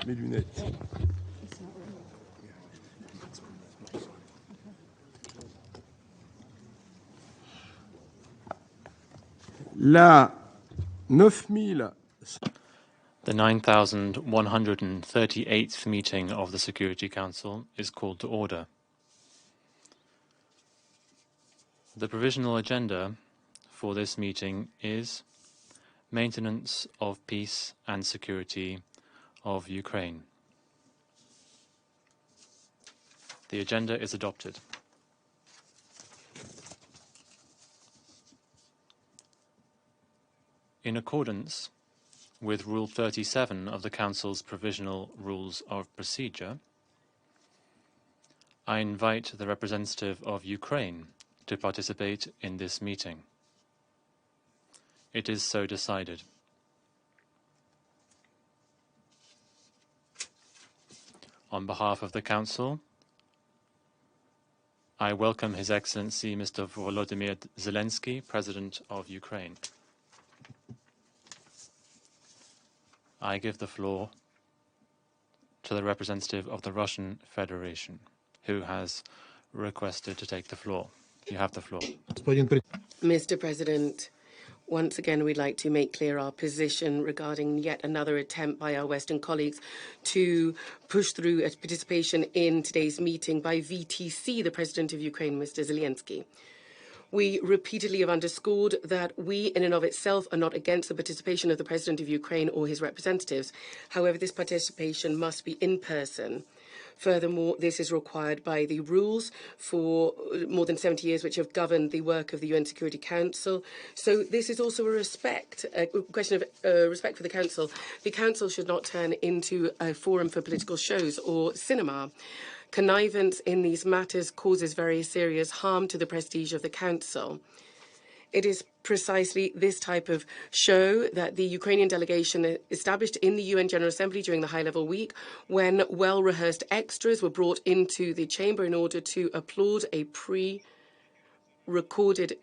mes lunettes. La 9000. The 9,138th meeting of the Security Council is called to order. The provisional agenda for this meeting is maintenance of peace and security of Ukraine. The agenda is adopted. In accordance with Rule 37 of the Council's Provisional Rules of Procedure, I invite the representative of Ukraine to participate in this meeting. It is so decided. On behalf of the Council, I welcome His Excellency Mr. Volodymyr Zelenskyy, President of Ukraine. I give the floor to the representative of the Russian Federation, who has requested to take the floor. You have the floor. Mr. President, once again, we'd like to make clear our position regarding yet another attempt by our Western colleagues to push through a participation in today's meeting by VTC, the President of Ukraine, Mr. Zelenskyy. We repeatedly have underscored that we, in and of itself, are not against the participation of the President of Ukraine or his representatives. However, this participation must be in person. Furthermore, this is required by the rules for more than 70 years which have governed the work of the UN Security Council. So this is also a question of respect for the Council. The Council should not turn into a forum for political shows or cinema. Connivance in these matters causes very serious harm to the prestige of the Council. It is precisely this type of show that the Ukrainian delegation established in the UN General Assembly during the high-level week, when well-rehearsed extras were brought into the chamber in order to applaud a pre-recorded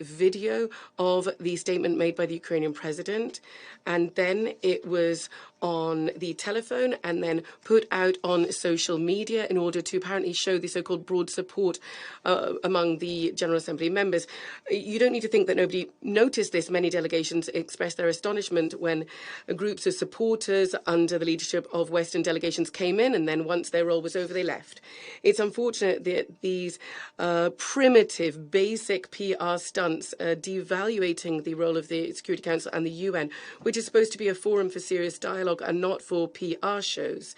video of the statement made by the Ukrainian president. And then it was on the telephone and then put out on social media in order to apparently show the so-called broad support among the General Assembly members. You don't need to think that nobody noticed this. Many delegations expressed their astonishment when groups of supporters under the leadership of Western delegations came in, and then once their role was over, they left. It's unfortunate that these primitive, basic PR stunts devaluating the role of the Security Council and the UN, which is supposed to be a forum for serious dialogue and not for PR shows.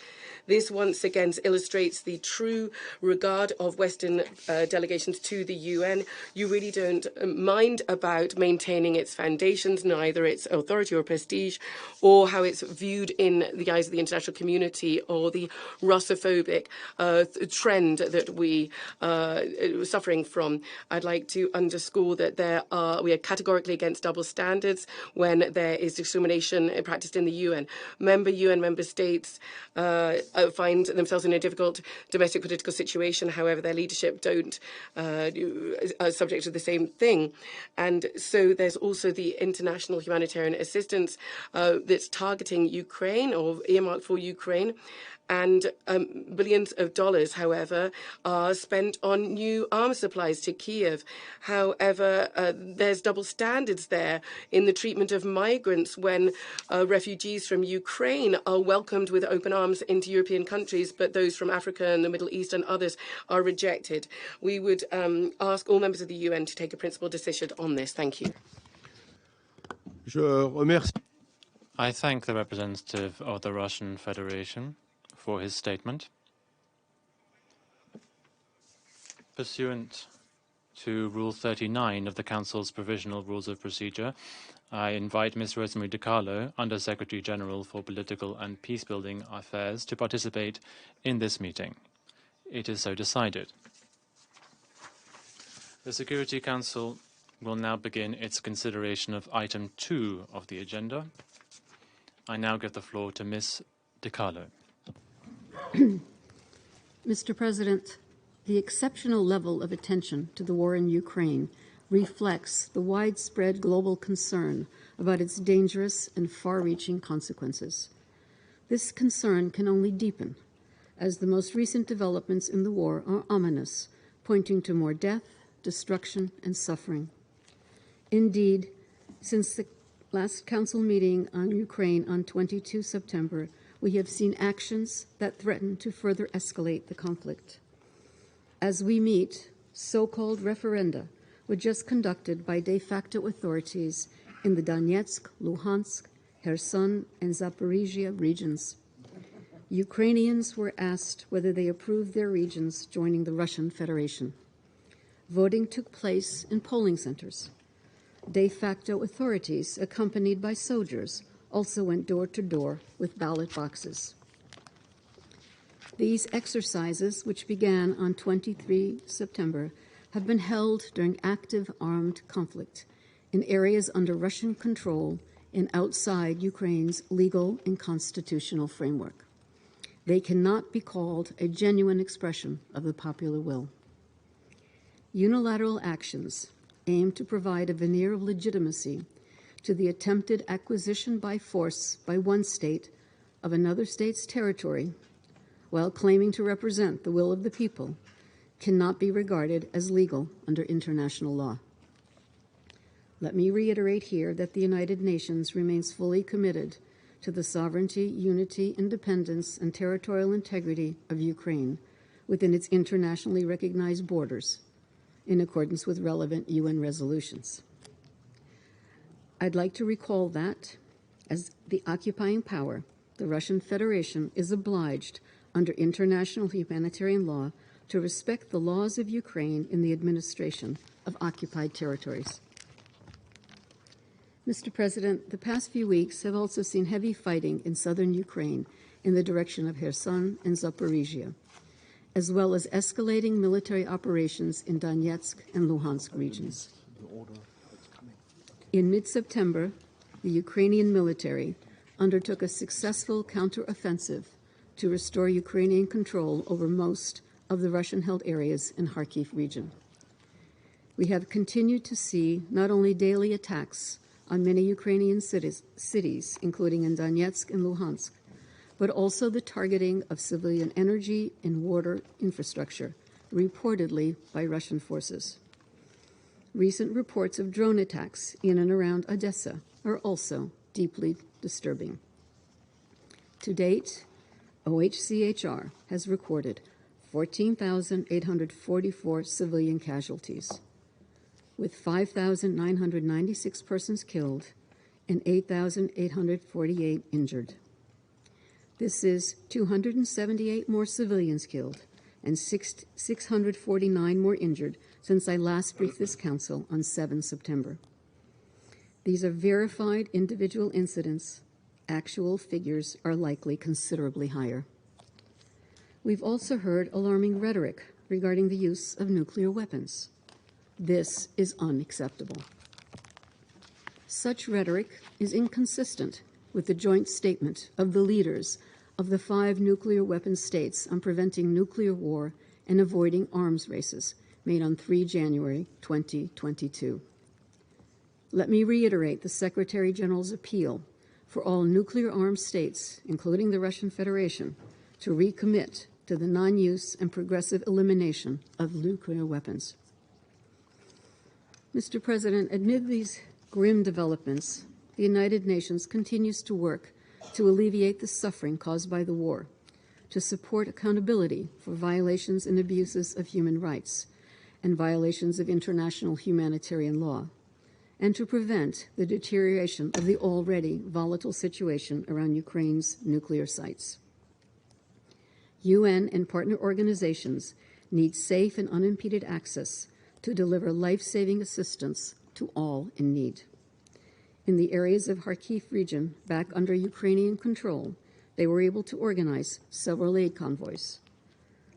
This once again illustrates the true regard of Western delegations to the UN. You really don't mind about maintaining its foundations, neither its authority or prestige, or how it's viewed in the eyes of the international community, or the Russophobic trend that we are suffering from. I'd like to underscore that we are categorically against double standards when there is discrimination practiced in the UN. UN member states find themselves in a difficult domestic political situation. However, their leadership are subject to the same thing. And so there's also the international humanitarian assistance that's targeting Ukraine or earmarked for Ukraine. And billions of dollars, however, are spent on new arms supplies to Kiev. However, there's double standards there in the treatment of migrants when refugees from Ukraine are welcomed with open arms into European countries, but those from Africa and the Middle East and others are rejected. We would ask all members of the UN to take a principled decision on this. Thank you. I thank the representative of the Russian Federation for his statement. Pursuant to Rule 39 of the Council's Provisional Rules of Procedure, I invite Ms. Rosemary DiCarlo, Under Secretary General for Political and Peacebuilding Affairs, to participate in this meeting. It is so decided. The Security Council will now begin its consideration of Item 2 of the agenda. I now give the floor to Ms. DiCarlo. Mr. President, the exceptional level of attention to the war in Ukraine reflects the widespread global concern about its dangerous and far-reaching consequences. This concern can only deepen, as the most recent developments in the war are ominous, pointing to more death, destruction, and suffering. Indeed, since the last Council meeting on Ukraine on 22 September, we have seen actions that threaten to further escalate the conflict. As we meet, so-called referenda were just conducted by de facto authorities in the Donetsk, Luhansk, Kherson, and Zaparisian regions. Ukrainians were asked whether they approved their regions joining the Russian Federation. Voting took place in polling centers. De facto authorities, accompanied by soldiers, also went door to door with ballot boxes. These exercises, which began on 23 September, have been held during active armed conflict in areas under Russian control and outside Ukraine's legal and constitutional framework. They cannot be called a genuine expression of the popular will. Unilateral actions aim to provide a veneer of legitimacy to the attempted acquisition by force by one state of another state's territory, while claiming to represent the will of the people, cannot be regarded as legal under international law. Let me reiterate here that the United Nations remains fully committed to the sovereignty, unity, independence, and territorial integrity of Ukraine within its internationally recognized borders, in accordance with relevant UN resolutions. I'd like to recall that, as the occupying power, the Russian Federation is obliged under international humanitarian law to respect the laws of Ukraine in the administration of occupied territories. Mr. President, the past few weeks have also seen heavy fighting in southern Ukraine in the direction of Kherson and Zaparisian, as well as escalating military operations in Donetsk and Luhansk regions. In mid-September, the Ukrainian military undertook a successful counteroffensive to restore Ukrainian control over most of the Russian-held areas in Kharkiv region. We have continued to see not only daily attacks on many Ukrainian cities, including in Donetsk and Luhansk, but also the targeting of civilian energy and water infrastructure, reportedly by Russian forces. Recent reports of drone attacks in and around Odessa are also deeply disturbing. To date, OHCHR has recorded 14,844 civilian casualties, with 5,996 persons killed and 8,848 injured. This is 278 more civilians killed and 649 more injured since I last briefed this Council on 7 September. These are verified individual incidents. Actual figures are likely considerably higher. We've also heard alarming rhetoric regarding the use of nuclear weapons. This is unacceptable. Such rhetoric is inconsistent with the joint statement of the leaders of the 5 nuclear weapon states on preventing nuclear war and avoiding arms races, made on 3 January 2022. Let me reiterate the Secretary General's appeal for all nuclear-armed states, including the Russian Federation, to recommit to the non-use and progressive elimination of nuclear weapons. Mr. President, amid these grim developments, the United Nations continues to work to alleviate the suffering caused by the war, to support accountability for violations and abuses of human rights and violations of international humanitarian law, and to prevent the deterioration of the already volatile situation around Ukraine's nuclear sites. UN and partner organizations need safe and unimpeded access to deliver life-saving assistance to all in need. In the areas of Kharkiv region back under Ukrainian control, they were able to organize several aid convoys.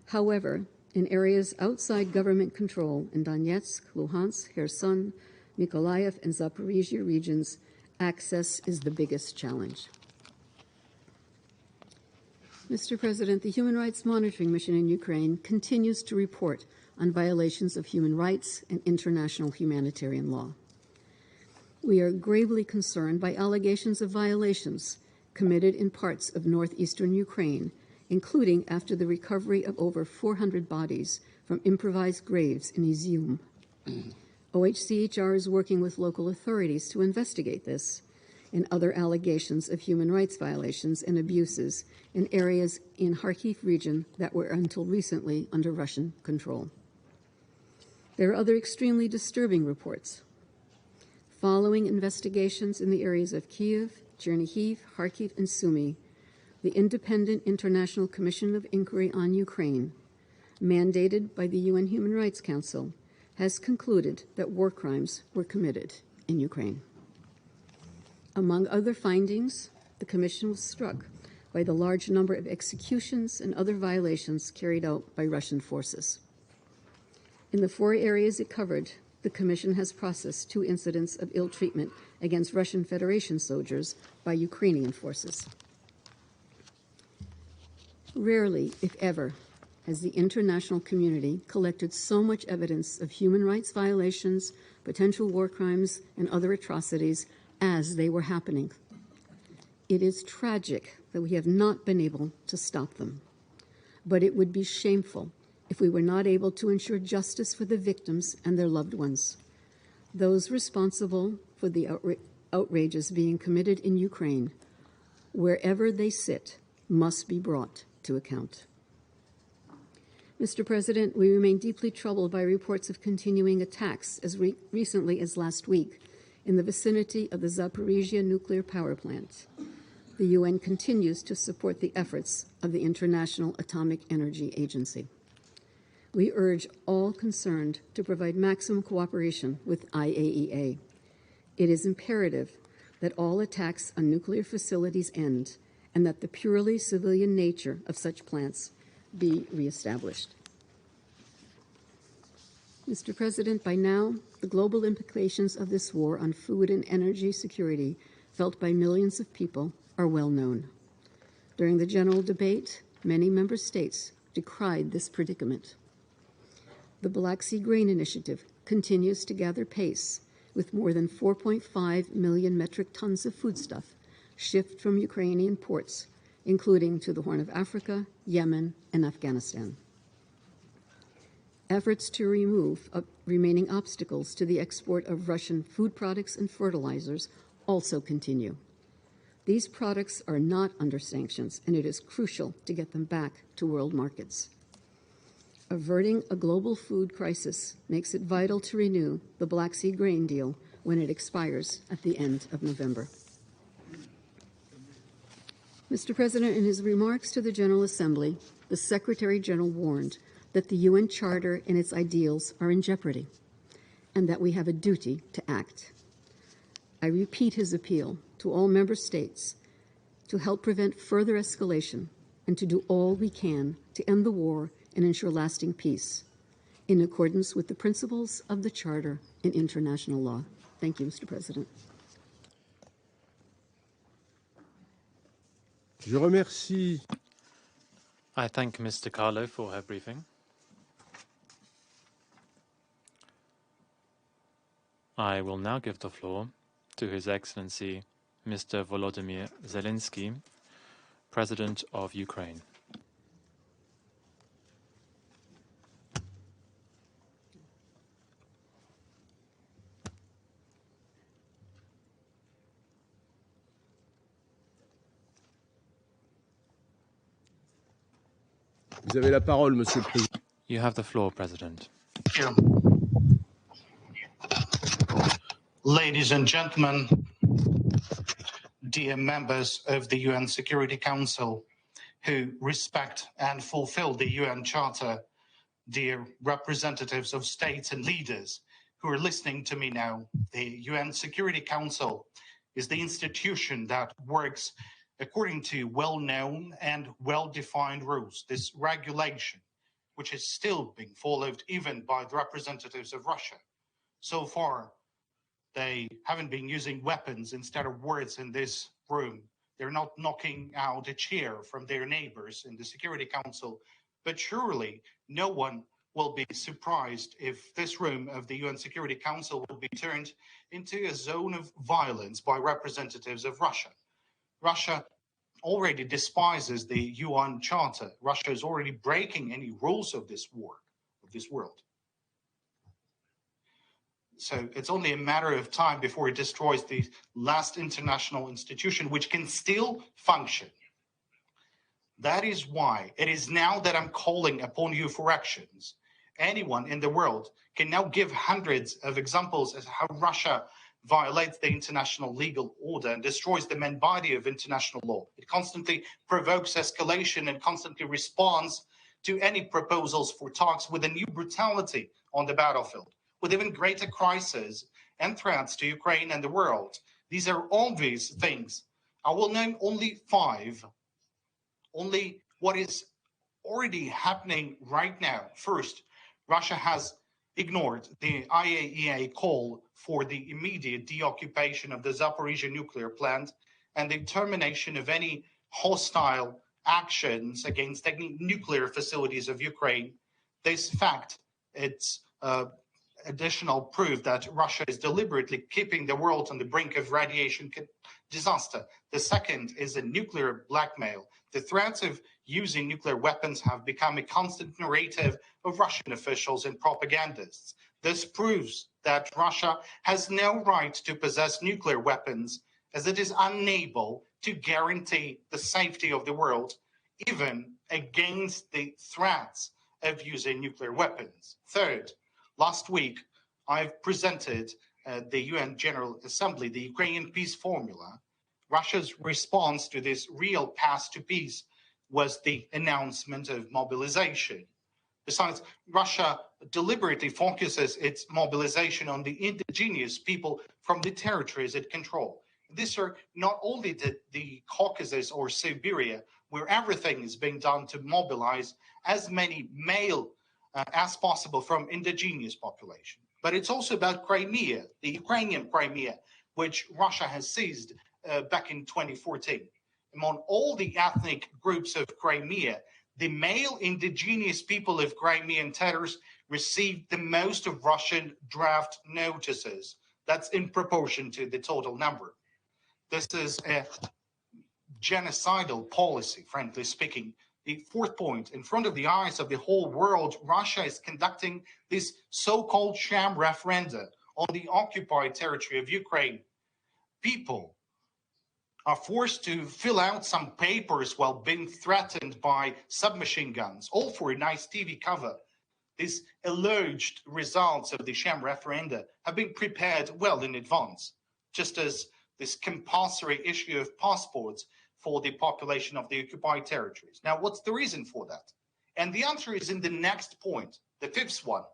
However, in areas outside government control in Donetsk, Luhansk, Kherson, Mykolaiv, and Zaparisian regions, access is the biggest challenge. Mr. President, the Human Rights Monitoring Mission in Ukraine continues to report on violations of human rights and international humanitarian law. We are gravely concerned by allegations of violations committed in parts of northeastern Ukraine, including after the recovery of over 400 bodies from improvised graves in Izium. OHCHR is working with local authorities to investigate this and other allegations of human rights violations and abuses in areas in Kharkiv region that were until recently under Russian control. There are other extremely disturbing reports. Following investigations in the areas of Kyiv, Chernihiv, Kharkiv, and Sumy, the Independent International Commission of Inquiry on Ukraine, mandated by the UN Human Rights Council, has concluded that war crimes were committed in Ukraine. Among other findings, the Commission was struck by the large number of executions and other violations carried out by Russian forces. In the 4 areas it covered, the Commission has processed 2 incidents of ill treatment against Russian Federation soldiers by Ukrainian forces. Rarely, if ever, has the international community collected so much evidence of human rights violations, potential war crimes, and other atrocities as they were happening. It is tragic that we have not been able to stop them, but it would be shameful if we were not able to ensure justice for the victims and their loved ones. Those responsible for the outrages being committed in Ukraine, wherever they sit, must be brought to account. Mr. President, we remain deeply troubled by reports of continuing attacks as recently as last week in the vicinity of the Zaparisian nuclear power plant. The UN continues to support the efforts of the International Atomic Energy Agency. We urge all concerned to provide maximum cooperation with IAEA. It is imperative that all attacks on nuclear facilities end and that the purely civilian nature of such plants be reestablished. Mr. President, by now, the global implications of this war on food and energy security felt by millions of people are well known. During the general debate, many member states decried this predicament. The Black Sea Grain Initiative continues to gather pace with more than 4.5 million metric tons of foodstuff shipped from Ukrainian ports, including to the Horn of Africa, Yemen, and Afghanistan. Efforts to remove remaining obstacles to the export of Russian food products and fertilizers also continue. These products are not under sanctions, and it is crucial to get them back to world markets. Averting a global food crisis makes it vital to renew the Black Sea grain deal when it expires at the end of November. Mr. President, in his remarks to the General Assembly, the Secretary General warned that the UN Charter and its ideals are in jeopardy and that we have a duty to act. I repeat his appeal to all member states to help prevent further escalation and to do all we can to end the war and ensure lasting peace in accordance with the principles of the Charter and international law. Thank you, Mr. President. Je remercie. I thank Ms. DiCarlo for her briefing. I will now give the floor to His Excellency Mr. Volodymyr Zelenskyy, President of Ukraine. Vous avez la parole, Monsieur le Président. You have the floor, President. Thank you. Ladies and gentlemen, dear members of the UN Security Council who respect and fulfill the UN Charter, dear representatives of states and leaders who are listening to me now, the UN Security Council is the institution that works according to well-known and well-defined rules. This regulation, which is still being followed even by the representatives of Russia. So far, they haven't been using weapons instead of words in this room. They're not knocking out a chair from their neighbors in the Security Council. But surely no one will be surprised if this room of the UN Security Council will be turned into a zone of violence by representatives of Russia. Russia already despises the UN Charter. Russia is already breaking any rules of this war, of this world. So it's only a matter of time before it destroys the last international institution which can still function. That is why it is now that I'm calling upon you for actions. Anyone in the world can now give hundreds of examples as how Russia violates the international legal order and destroys the main body of international law. It constantly provokes escalation and constantly responds to any proposals for talks with a new brutality on the battlefield, with even greater crises and threats to Ukraine and the world. These are obvious things. I will name only 5. Only what is already happening right now. First, Russia has ignored the Iaea call for the immediate deoccupation of the Zaparisian nuclear plant and the termination of any hostile actions against any nuclear facilities of Ukraine. This fact, it's additional proof that Russia is deliberately keeping the world on the brink of radiation disaster. The second is a nuclear blackmail. The threats of using nuclear weapons have become a constant narrative of Russian officials and propagandists. This proves that Russia has no right to possess nuclear weapons, as it is unable to guarantee the safety of the world, even against the threats of using nuclear weapons. Third, last week, I've presented the UN General Assembly, the Ukrainian peace formula. Russia's response to this real path to peace was the announcement of mobilization. Besides, Russia deliberately focuses its mobilization on the indigenous people from the territories it controls. These are not only the Caucasus or Siberia, where everything is being done to mobilize as many male as possible from indigenous population. But it's also about Crimea, the Ukrainian Crimea, which Russia has seized back in 2014. Among all the ethnic groups of Crimea, the male indigenous people of Crimean territories received the most of Russian draft notices. That's in proportion to the total number. This is a genocidal policy, frankly speaking. The fourth point, in front of the eyes of the whole world, Russia is conducting this so-called sham referenda on the occupied territory of Ukraine. People are forced to fill out some papers while being threatened by submachine guns, all for a nice TV cover. These alleged results of the sham referenda have been prepared well in advance, just as this compulsory issue of passports for the population of the occupied territories. Now, what's the reason for that? And the answer is in the next point, the fifth one,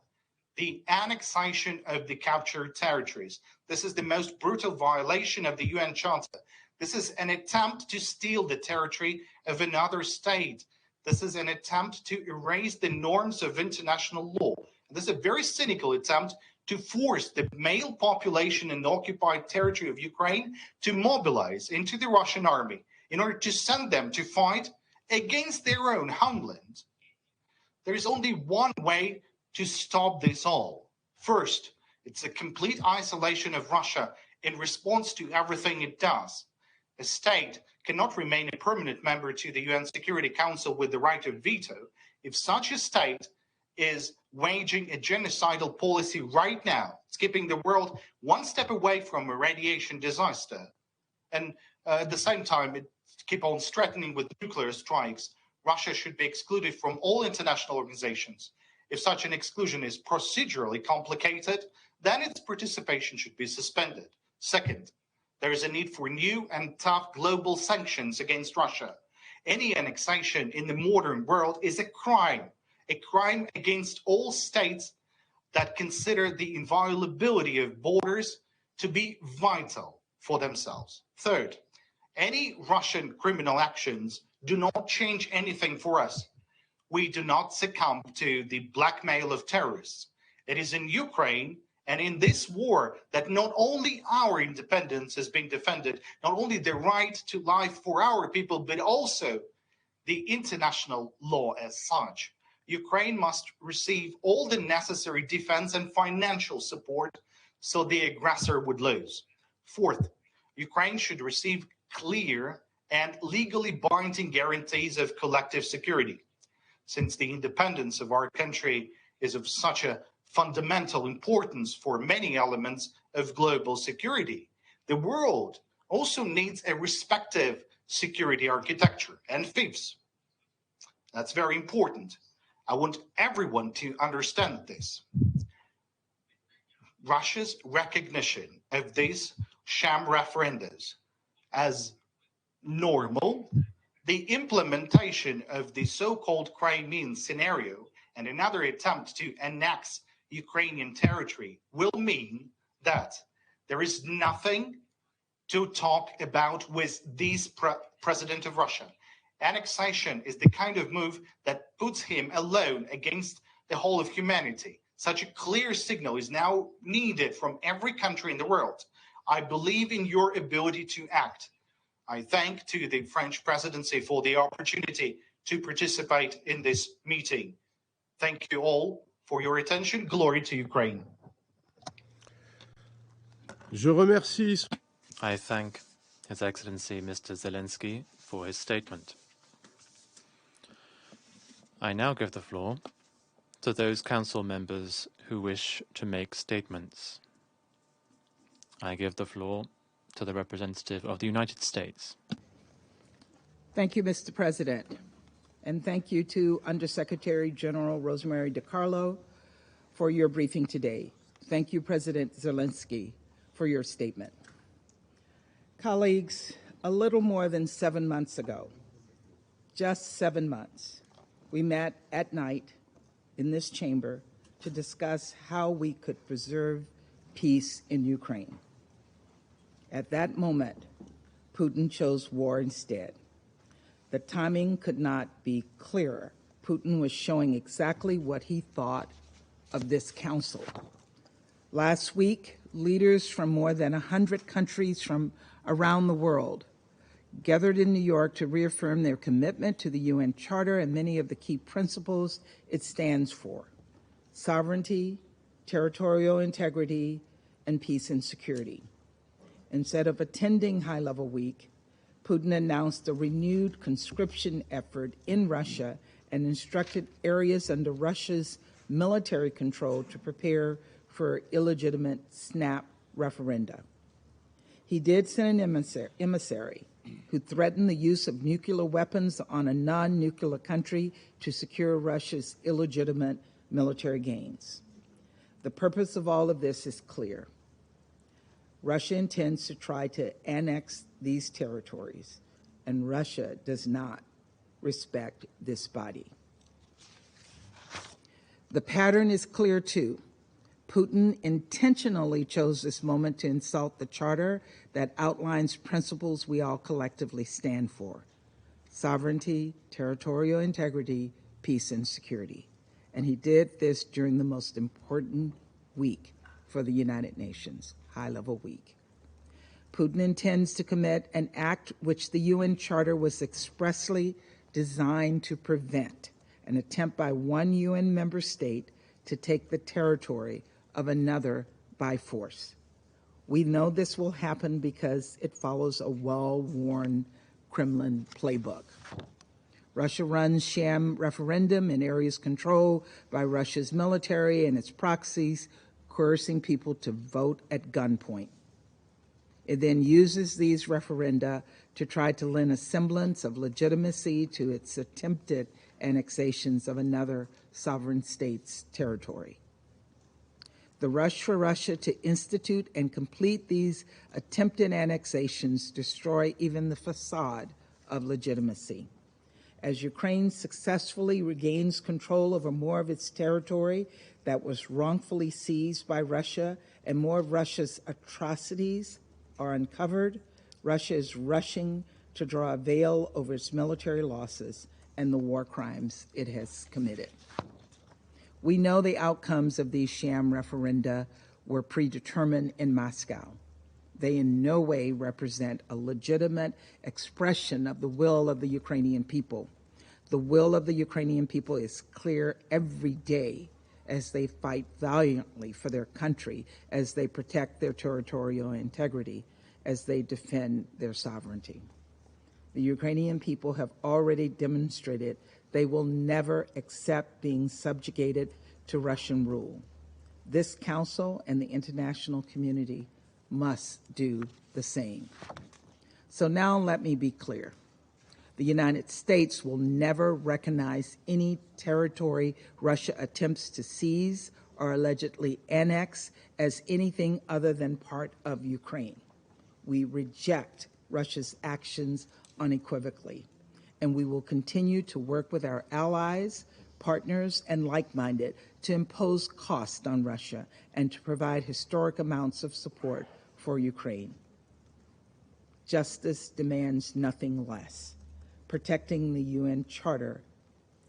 the annexation of the captured territories. This is the most brutal violation of the UN Charter. This is an attempt to steal the territory of another state. This is an attempt to erase the norms of international law. This is a very cynical attempt to force the male population in the occupied territory of Ukraine to mobilize into the Russian army in order to send them to fight against their own homeland. There is only one way to stop this all. First, it's a complete isolation of Russia in response to everything it does. A state cannot remain a permanent member to the UN Security Council with the right of veto if such a state is waging a genocidal policy right now, skipping the world one step away from a radiation disaster. And at the same time, it keep on threatening with nuclear strikes. Russia should be excluded from all international organizations. If such an exclusion is procedurally complicated, then its participation should be suspended. Second, there is a need for new and tough global sanctions against Russia. Any annexation in the modern world is a crime against all states that consider the inviolability of borders to be vital for themselves. Third, any Russian criminal actions do not change anything for us. We do not succumb to the blackmail of terrorists. It is in Ukraine and in this war that not only our independence is being defended, not only the right to life for our people, but also the international law as such. Ukraine must receive all the necessary defense and financial support so the aggressor would lose. Fourth, Ukraine should receive clear and legally binding guarantees of collective security. Since the independence of our country is of such a fundamental importance for many elements of global security, the world also needs a respective security architecture. And fifth, that's very important. I want everyone to understand this. Russia's recognition of these sham referendums as normal, the implementation of the so-called Crimean scenario and another attempt to annex Ukrainian territory will mean that there is nothing to talk about with this president of Russia. Annexation is the kind of move that puts him alone against the whole of humanity. Such a clear signal is now needed from every country in the world. I believe in your ability to act. I thank to the French presidency for the opportunity to participate in this meeting. Thank you all for your attention. Glory to Ukraine. Je remercie. I thank His Excellency Mr. Zelenskyy for his statement. I now give the floor to those council members who wish to make statements. I give the floor to the representative of the United States. Thank you, Mr. President. And thank you to Undersecretary General Rosemary DiCarlo for your briefing today. Thank you, President Zelenskyy, for your statement. Colleagues, a little more than 7 months ago, just 7 months, we met at night in this chamber to discuss how we could preserve peace in Ukraine. At that moment, Putin chose war instead. The timing could not be clearer. Putin was showing exactly what he thought of this council. Last week, leaders from more than 100 countries from around the world gathered in New York to reaffirm their commitment to the UN Charter and many of the key principles it stands for: sovereignty, territorial integrity, and peace and security. Instead of attending high-level week, Putin announced a renewed conscription effort in Russia and instructed areas under Russia's military control to prepare for illegitimate snap referenda. He did send an emissary who threatened the use of nuclear weapons on a non-nuclear country to secure Russia's illegitimate military gains. The purpose of all of this is clear. Russia intends to try to annex these territories, and Russia does not respect this body. The pattern is clear, too. Putin intentionally chose this moment to insult the charter that outlines principles we all collectively stand for: sovereignty, territorial integrity, peace, and security. And he did this during the most important week for the United Nations, high-level week. Putin intends to commit an act which the UN Charter was expressly designed to prevent: an attempt by one UN member state to take the territory of another by force. We know this will happen because it follows a well-worn Kremlin playbook. Russia runs sham referendum in areas controlled by Russia's military and its proxies, coercing people to vote at gunpoint. It then uses these referenda to try to lend a semblance of legitimacy to its attempted annexations of another sovereign state's territory. The rush for Russia to institute and complete these attempted annexations destroy even the facade of legitimacy. As Ukraine successfully regains control over more of its territory that was wrongfully seized by Russia and more of Russia's atrocities are uncovered, Russia is rushing to draw a veil over its military losses and the war crimes it has committed. We know the outcomes of these sham referenda were predetermined in Moscow. They in no way represent a legitimate expression of the will of the Ukrainian people. The will of the Ukrainian people is clear every day as they fight valiantly for their country, as they protect their territorial integrity, as they defend their sovereignty. The Ukrainian people have already demonstrated they will never accept being subjugated to Russian rule. This Council and the international community must do the same. So now let me be clear. The United States will never recognize any territory Russia attempts to seize or allegedly annex as anything other than part of Ukraine. We reject Russia's actions unequivocally, and we will continue to work with our allies, partners, and like-minded to impose cost on Russia and to provide historic amounts of support for Ukraine. Justice demands nothing less. Protecting the UN Charter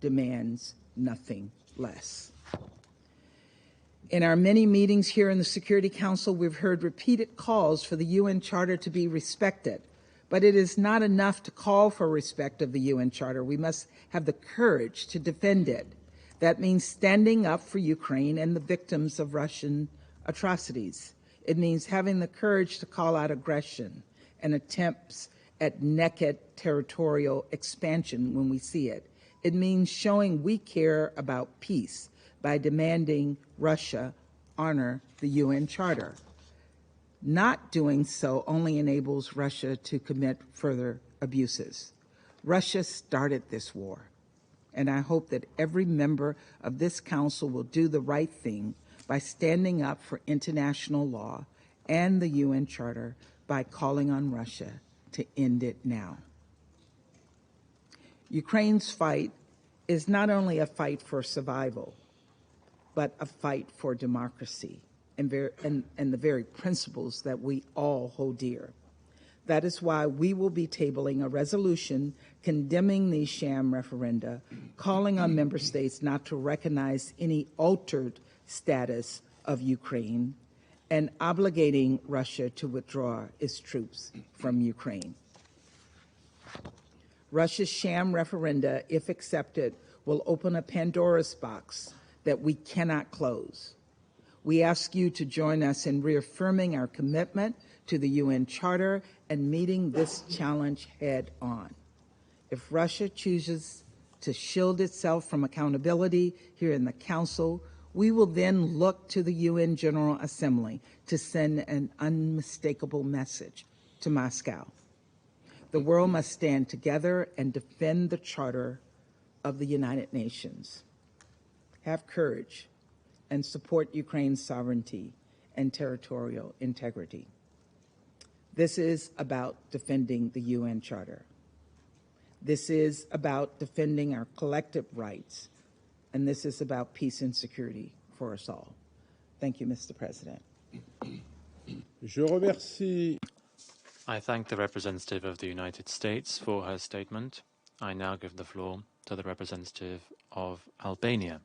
demands nothing less. In our many meetings here in the Security Council, we've heard repeated calls for the UN Charter to be respected. But it is not enough to call for respect of the UN Charter. We must have the courage to defend it. That means standing up for Ukraine and the victims of Russian atrocities. It means having the courage to call out aggression and attempts at naked territorial expansion when we see it. It means showing we care about peace by demanding Russia honor the UN Charter. Not doing so only enables Russia to commit further abuses. Russia started this war, and I hope that every member of this Council will do the right thing by standing up for international law and the UN Charter by calling on Russia to end it now. Ukraine's fight is not only a fight for survival, but a fight for democracy and the very principles that we all hold dear. That is why we will be tabling a resolution condemning these sham referenda, calling on member states not to recognize any altered status of Ukraine, and obligating Russia to withdraw its troops from Ukraine. Russia's sham referenda, if accepted, will open a Pandora's box that we cannot close. We ask you to join us in reaffirming our commitment to the UN Charter and meeting this challenge head on. If Russia chooses to shield itself from accountability here in the Council, we will then look to the UN General Assembly to send an unmistakable message to Moscow. The world must stand together and defend the Charter of the United Nations. Have courage and support Ukraine's sovereignty and territorial integrity. This is about defending the UN Charter. This is about defending our collective rights, and this is about peace and security for us all. Thank you, Mr. President. Je remercie. I thank the representative of the United States for her statement. I now give the floor to the representative of Albania.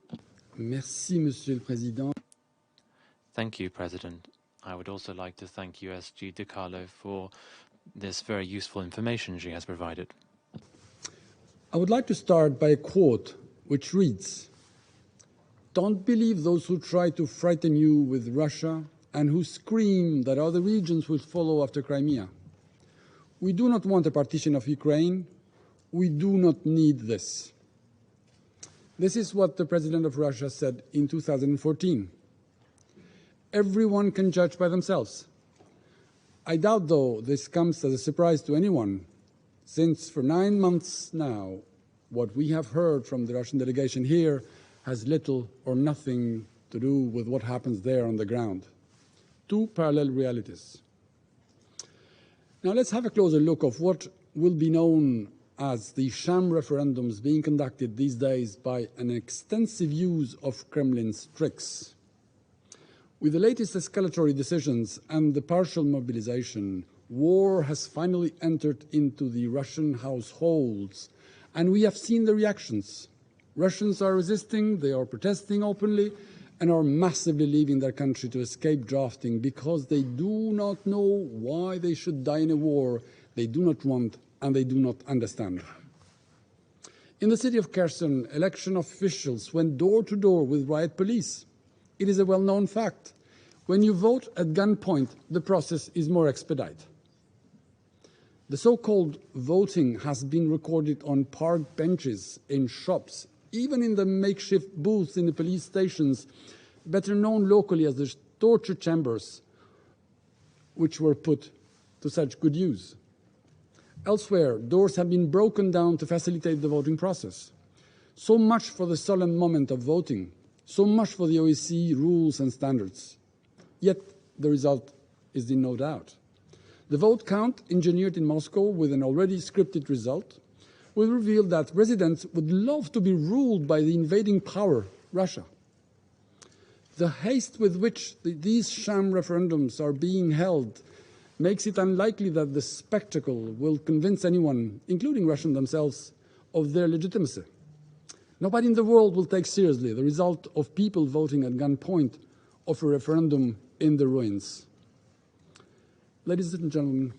Merci, Monsieur le Président. Thank you, President. I would also like to thank USG DiCarlo for this very useful information she has provided. I would like to start by a quote which reads, "Don't believe those who try to frighten you with Russia and who scream that other regions will follow after Crimea. We do not want a partition of Ukraine. We do not need this." This is what the President of Russia said in 2014. Everyone can judge by themselves. I doubt, though, this comes as a surprise to anyone, since for 9 months now, what we have heard from the Russian delegation here has little or nothing to do with what happens there on the ground. Two parallel realities. Now let's have a closer look of what will be known as the sham referendums being conducted these days by an extensive use of Kremlin's tricks. With the latest escalatory decisions and the partial mobilization, war has finally entered into the Russian households, and we have seen the reactions. Russians are resisting, they are protesting openly, and are massively leaving their country to escape drafting because they do not know why they should die in a war they do not want and they do not understand. In the city of Kherson, election officials went door to door with riot police. It is a well-known fact. When you vote at gunpoint, the process is more expedite. The so-called voting has been recorded on park benches, in shops, even in the makeshift booths in the police stations, better known locally as the torture chambers, which were put to such good use. Elsewhere, doors have been broken down to facilitate the voting process. So much for the solemn moment of voting, so much for the OSCE rules and standards. Yet the result is in no doubt. The vote count, engineered in Moscow with an already scripted result, will reveal that residents would love to be ruled by the invading power, Russia. The haste with which these sham referendums are being held makes it unlikely that the spectacle will convince anyone, including Russians themselves, of their legitimacy. Nobody in the world will take seriously the result of people voting at gunpoint of a referendum in the ruins. Ladies and gentlemen,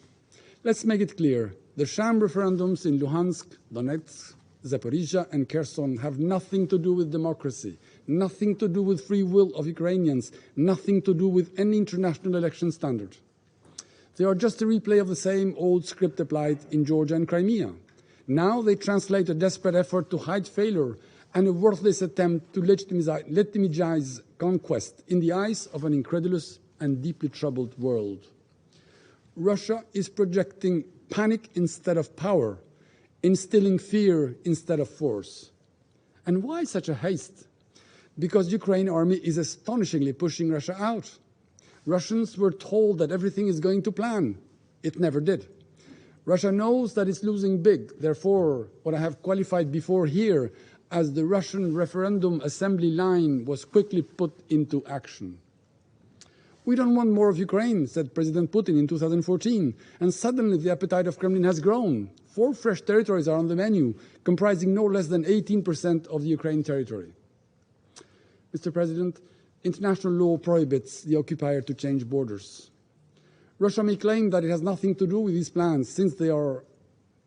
let's make it clear. The sham referendums in Luhansk, Donetsk, Zaparisian and Kherson have nothing to do with democracy, nothing to do with free will of Ukrainians, nothing to do with any international election standard. They are just a replay of the same old script applied in Georgia and Crimea. Now they translate a desperate effort to hide failure and a worthless attempt to legitimize conquest in the eyes of an incredulous and deeply troubled world. Russia is projecting panic instead of power, instilling fear instead of force. And why such a haste? Because Ukraine's army is astonishingly pushing Russia out. Russians were told that everything is going to plan. It never did. Russia knows that it's losing big. Therefore, what I have qualified before here as the Russian referendum assembly line was quickly put into action. We don't want more of Ukraine, said President Putin in 2014, and suddenly the appetite of Kremlin has grown. 4 fresh territories are on the menu, comprising no less than 18% of the Ukraine territory. Mr. President, international law prohibits the occupier to change borders. Russia may claim that it has nothing to do with these plans, since they are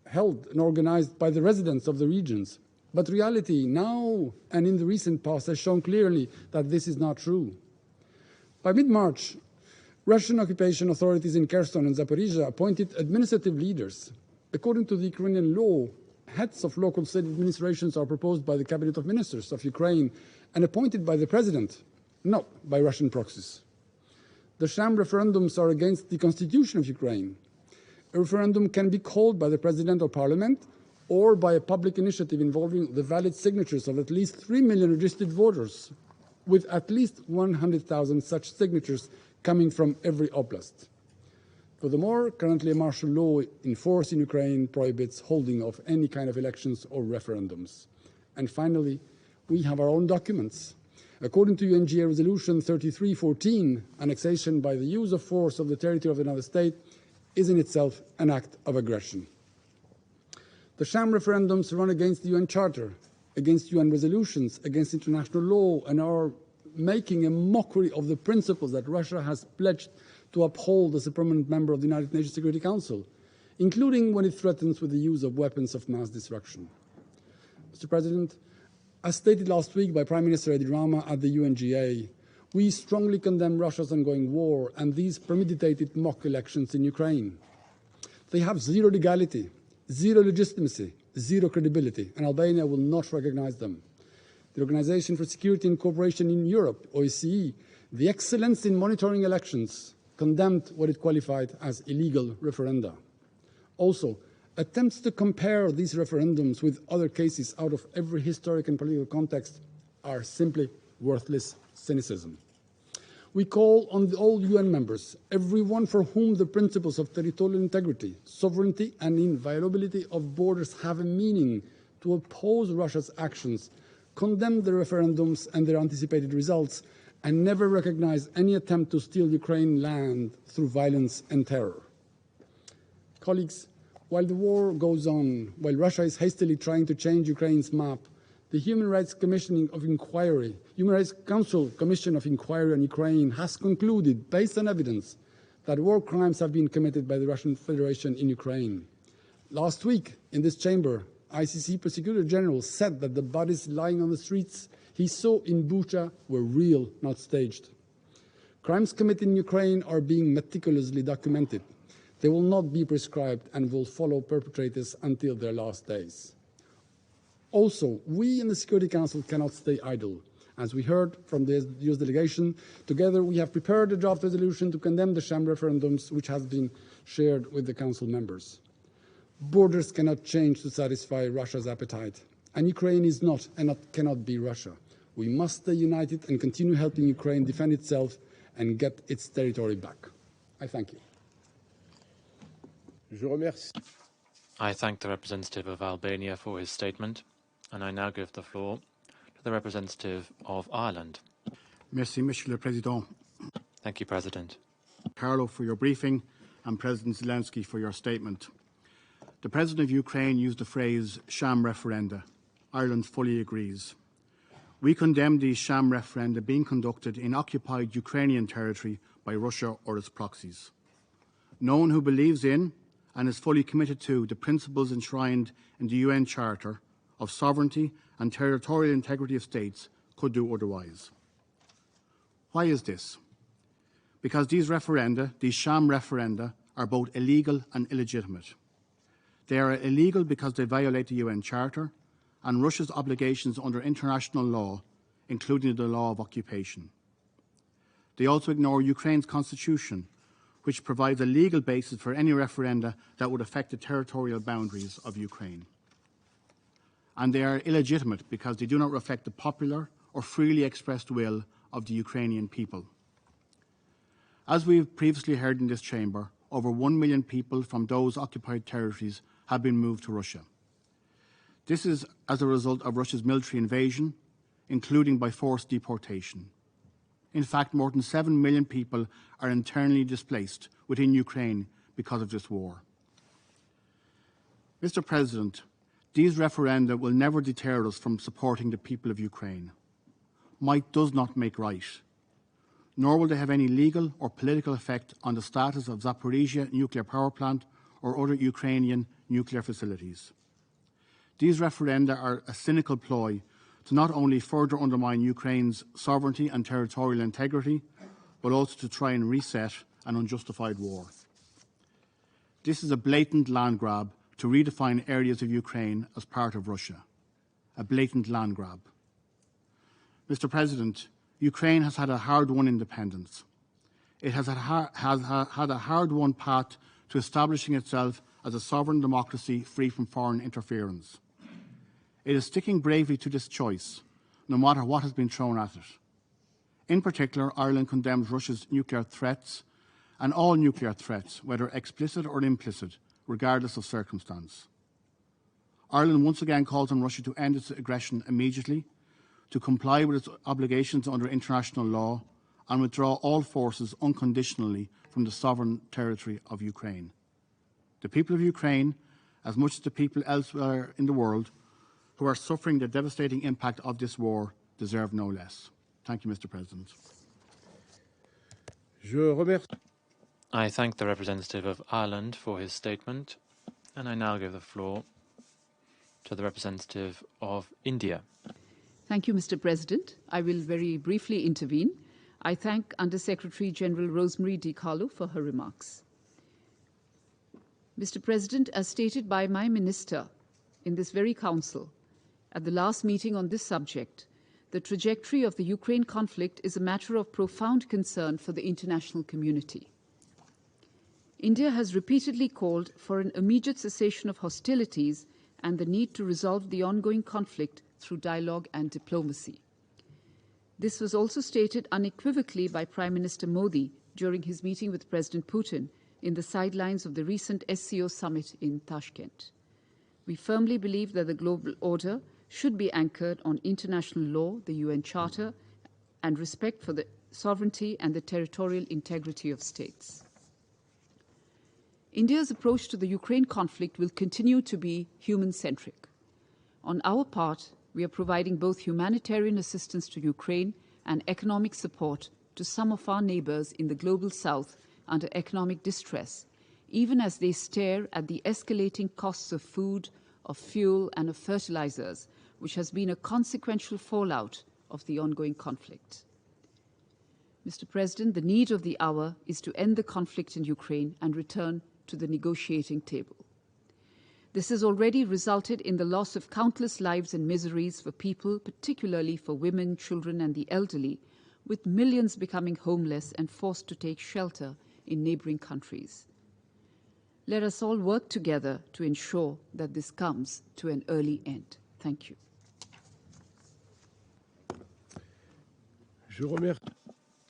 held and organized by the residents of the regions. But reality now and in the recent past has shown clearly that this is not true. By mid-March, Russian occupation authorities in Kherson and Zaporizhia appointed administrative leaders. According to the Ukrainian law, heads of local state administrations are proposed by the Cabinet of Ministers of Ukraine and appointed by the President, not by Russian proxies. The sham referendums are against the constitution of Ukraine. A referendum can be called by the President or Parliament or by a public initiative involving the valid signatures of at least 3 million registered voters, with at least 100,000 such signatures coming from every oblast. Furthermore, currently a martial law in force in Ukraine prohibits holding of any kind of elections or referendums. And finally, we have our own documents. According to UNGA Resolution 3314, annexation by the use of force of the territory of another state is in itself an act of aggression. The sham referendums run against the UN Charter, against UN resolutions, against international law, and are making a mockery of the principles that Russia has pledged to uphold as a permanent member of the United Nations Security Council, including when it threatens with the use of weapons of mass destruction. Mr. President, as stated last week by Prime Minister Edi Rama at the UNGA, we strongly condemn Russia's ongoing war and these premeditated mock elections in Ukraine. They have zero legality, zero legitimacy, zero credibility, and Albania will not recognize them. The Organization for Security and Cooperation in Europe, OSCE, the excellence in monitoring elections, condemned what it qualified as illegal referenda. Also, attempts to compare these referendums with other cases out of every historic and political context are simply worthless cynicism. We call on all UN members, everyone for whom the principles of territorial integrity, sovereignty, and inviolability of borders have a meaning, to oppose Russia's actions, condemn the referendums and their anticipated results, and never recognize any attempt to steal Ukraine land through violence and terror. Colleagues, while the war goes on, while Russia is hastily trying to change Ukraine's map, the Human Rights Council Commission of Inquiry on Ukraine has concluded, based on evidence, that war crimes have been committed by the Russian Federation in Ukraine. Last week, in this chamber, ICC Prosecutor General said that the bodies lying on the streets he saw in Bucha were real, not staged. Crimes committed in Ukraine are being meticulously documented. They will not be prescribed and will follow perpetrators until their last days. Also, we in the Security Council cannot stay idle. As we heard from the US delegation, together we have prepared a draft resolution to condemn the sham referendums, which has been shared with the Council members. Borders cannot change to satisfy Russia's appetite, and Ukraine is not and cannot be Russia. We must stay united and continue helping Ukraine defend itself and get its territory back. I thank you. Je remercie. I thank the representative of Albania for his statement, and I now give the floor to the representative of Ireland. Merci, Monsieur le Président. Thank you, President. DiCarlo for your briefing and President Zelenskyy for your statement. The President of Ukraine used the phrase sham referenda. Ireland fully agrees. We condemn these sham referenda being conducted in occupied Ukrainian territory by Russia or its proxies. No one who believes in and is fully committed to the principles enshrined in the UN Charter of sovereignty and territorial integrity of states could do otherwise. Why is this? Because these referenda, these sham referenda, are both illegal and illegitimate. They are illegal because they violate the UN Charter and Russia's obligations under international law, including the law of occupation. They also ignore Ukraine's constitution, which provides a legal basis for any referenda that would affect the territorial boundaries of Ukraine. And they are illegitimate because they do not reflect the popular or freely expressed will of the Ukrainian people. As we have previously heard in this chamber, over 1 million people from those occupied territories have been moved to Russia. This is as a result of Russia's military invasion, including by forced deportation. In fact, more than 7 million people are internally displaced within Ukraine because of this war. Mr. President, these referenda will never deter us from supporting the people of Ukraine. Might does not make right, nor will they have any legal or political effect on the status of Zaparisian nuclear power plant or other Ukrainian nuclear facilities. These referenda are a cynical ploy to not only further undermine Ukraine's sovereignty and territorial integrity, but also to try and reset an unjustified war. This is a blatant land grab to redefine areas of Ukraine as part of Russia. A blatant land grab. Mr. President, Ukraine has had a hard-won independence. It has had a hard-won path to establishing itself as a sovereign democracy free from foreign interference. It is sticking bravely to this choice, no matter what has been thrown at it. In particular, Ireland condemns Russia's nuclear threats and all nuclear threats, whether explicit or implicit, regardless of circumstance. Ireland once again calls on Russia to end its aggression immediately, to comply with its obligations under international law, and withdraw all forces unconditionally from the sovereign territory of Ukraine. The people of Ukraine, as much as the people elsewhere in the world who are suffering the devastating impact of this war, deserve no less. Thank you, Mr. President. Je remercie. I thank the representative of Ireland for his statement, and I now give the floor to the representative of India. Thank you, Mr. President. I will very briefly intervene. I thank Under-Secretary General Rosemary DiCarlo for her remarks. Mr. President, as stated by my minister in this very council at the last meeting on this subject, the trajectory of the Ukraine conflict is a matter of profound concern for the international community. India has repeatedly called for an immediate cessation of hostilities and the need to resolve the ongoing conflict through dialogue and diplomacy. This was also stated unequivocally by Prime Minister Modi during his meeting with President Putin in the sidelines of the recent SCO summit in Tashkent. We firmly believe that the global order should be anchored on international law, the UN Charter, and respect for the sovereignty and the territorial integrity of states. India's approach to the Ukraine conflict will continue to be human-centric. On our part, we are providing both humanitarian assistance to Ukraine and economic support to some of our neighbors in the global south under economic distress, even as they stare at the escalating costs of food, of fuel, and of fertilizers, which has been a consequential fallout of the ongoing conflict. Mr. President, the need of the hour is to end the conflict in Ukraine and return to the negotiating table. This has already resulted in the loss of countless lives and miseries for people, particularly for women, children, and the elderly, with millions becoming homeless and forced to take shelter in neighboring countries. Let us all work together to ensure that this comes to an early end. Thank you.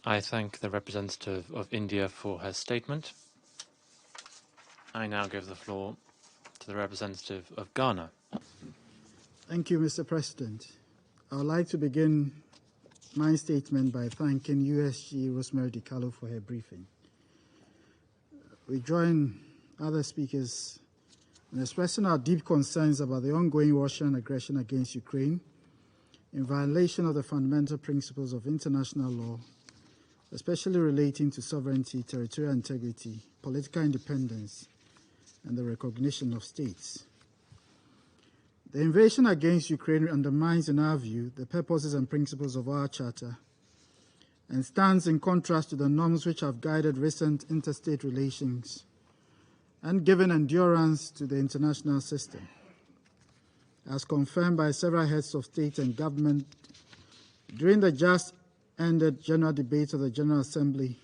I thank the representative of India for her statement. I now give the floor to the representative of Ghana. Thank you, Mr. President. I would like to begin my statement by thanking USG Rosemary DiCarlo for her briefing. We join other speakers in expressing our deep concerns about the ongoing Russian aggression against Ukraine in violation of the fundamental principles of international law, especially relating to sovereignty, territorial integrity, political independence, and the recognition of states. The invasion against Ukraine undermines, in our view, the purposes and principles of our Charter and stands in contrast to the norms which have guided recent interstate relations and given endurance to the international system. As confirmed by several heads of state and government during the just-ended general debate of the General Assembly,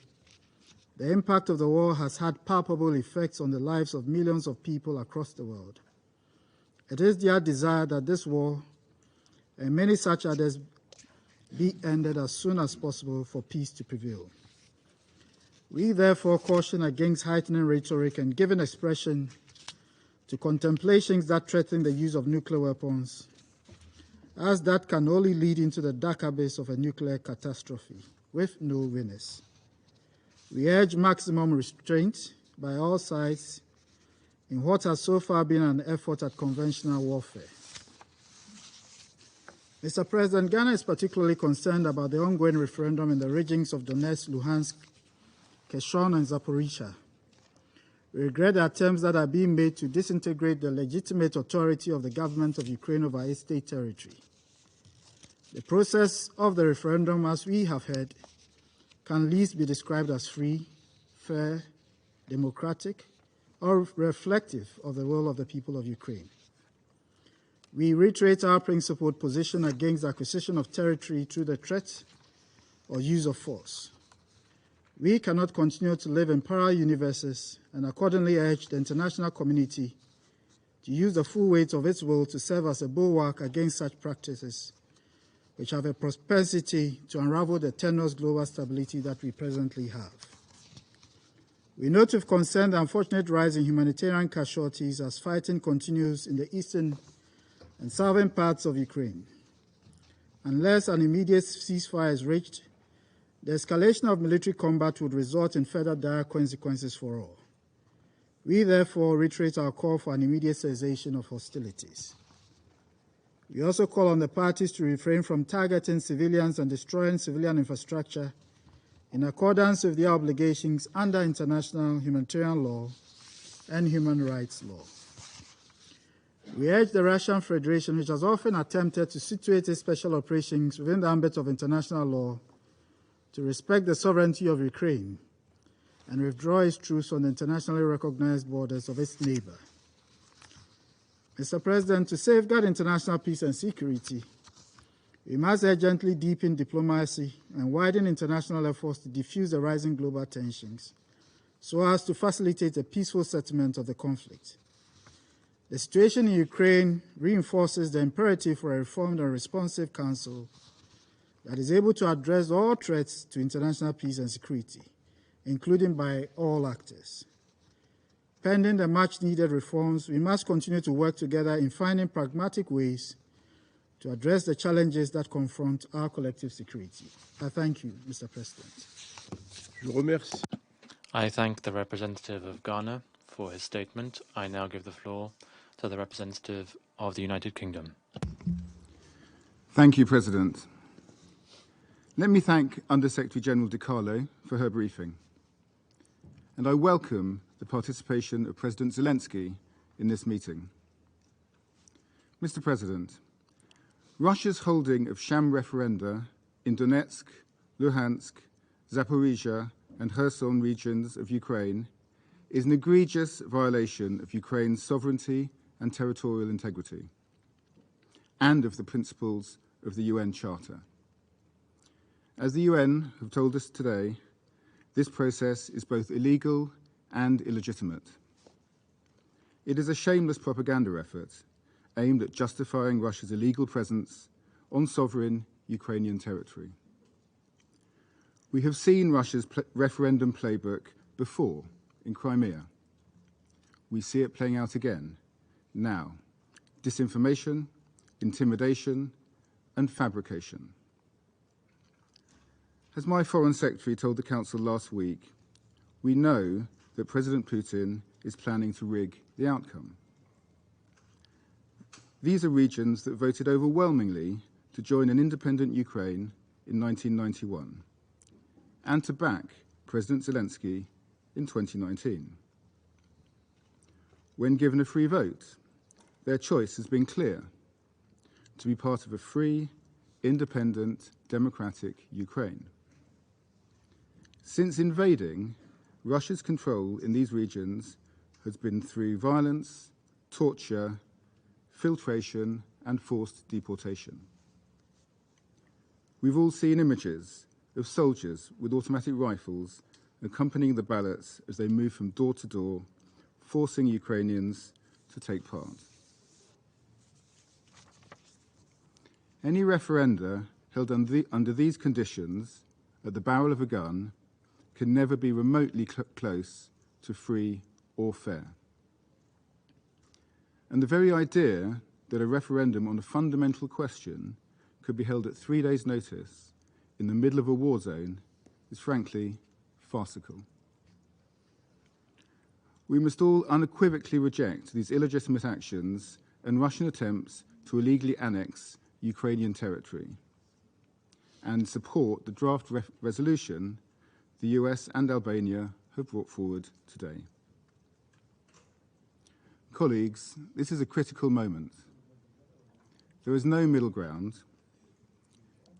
the impact of the war has had palpable effects on the lives of millions of people across the world. It is their desire that this war, and many such others, be ended as soon as possible for peace to prevail. We therefore caution against heightening rhetoric and giving expression to contemplations that threaten the use of nuclear weapons, as that can only lead into the dark abyss of a nuclear catastrophe, with no winners. We urge maximum restraint by all sides in what has so far been an effort at conventional warfare. Mr. President, Ghana is particularly concerned about the ongoing referendum in the regions of Donetsk, Luhansk, Kherson, and Zaparisian. We regret the attempts that are being made to disintegrate the legitimate authority of the government of Ukraine over its state territory. The process of the referendum, as we have heard, can least be described as free, fair, democratic, or reflective of the will of the people of Ukraine. We reiterate our principled position against the acquisition of territory through the threat or use of force. We cannot continue to live in parallel universes and accordingly urge the international community to use the full weight of its will to serve as a bulwark against such practices, which have a propensity to unravel the tenuous global stability that we presently have. We note with concern the unfortunate rise in humanitarian casualties as fighting continues in the eastern and southern parts of Ukraine. Unless an immediate ceasefire is reached, the escalation of military combat would result in further dire consequences for all. We therefore reiterate our call for an immediate cessation of hostilities. We also call on the parties to refrain from targeting civilians and destroying civilian infrastructure in accordance with their obligations under international humanitarian law and human rights law. We urge the Russian Federation, which has often attempted to situate its special operations within the ambit of international law, to respect the sovereignty of Ukraine and withdraw its troops from the internationally recognized borders of its neighbor. Mr. President, to safeguard international peace and security, we must urgently deepen diplomacy and widen international efforts to defuse the rising global tensions so as to facilitate a peaceful settlement of the conflict. The situation in Ukraine reinforces the imperative for a reformed and responsive council that is able to address all threats to international peace and security, including by all actors. Pending the much-needed reforms, we must continue to work together in finding pragmatic ways to address the challenges that confront our collective security. I thank you, Mr. President. I thank the representative of Ghana for his statement. I now give the floor to the representative of the United Kingdom. Thank you, President. Let me thank Under-Secretary General DiCarlo for her briefing. And I welcome the participation of President Zelenskyy in this meeting. Mr. President, Russia's holding of sham referenda in Donetsk, Luhansk, Zaparisian, and Kherson regions of Ukraine is an egregious violation of Ukraine's sovereignty and territorial integrity, and of the principles of the UN Charter. As the UN have told us today, this process is both illegal and illegitimate. It is a shameless propaganda effort aimed at justifying Russia's illegal presence on sovereign Ukrainian territory. We have seen Russia's referendum playbook before in Crimea. We see it playing out again now. Disinformation, intimidation, and fabrication. As my Foreign Secretary told the Council last week, we know that President Putin is planning to rig the outcome. These are regions that voted overwhelmingly to join an independent Ukraine in 1991 and to back President Zelenskyy in 2019. When given a free vote, their choice has been clear: to be part of a free, independent, democratic Ukraine. Since invading, Russia's control in these regions has been through violence, torture, filtration, and forced deportation. We've all seen images of soldiers with automatic rifles accompanying the ballots as they move from door to door, forcing Ukrainians to take part. Any referenda held under these conditions at the barrel of a gun can never be remotely close to free or fair. And the very idea that a referendum on a fundamental question could be held at 3 days' notice in the middle of a war zone is frankly farcical. We must all unequivocally reject these illegitimate actions and Russian attempts to illegally annex Ukrainian territory, and support the draft resolution the US and Albania have brought forward today. Colleagues, this is a critical moment. There is no middle ground.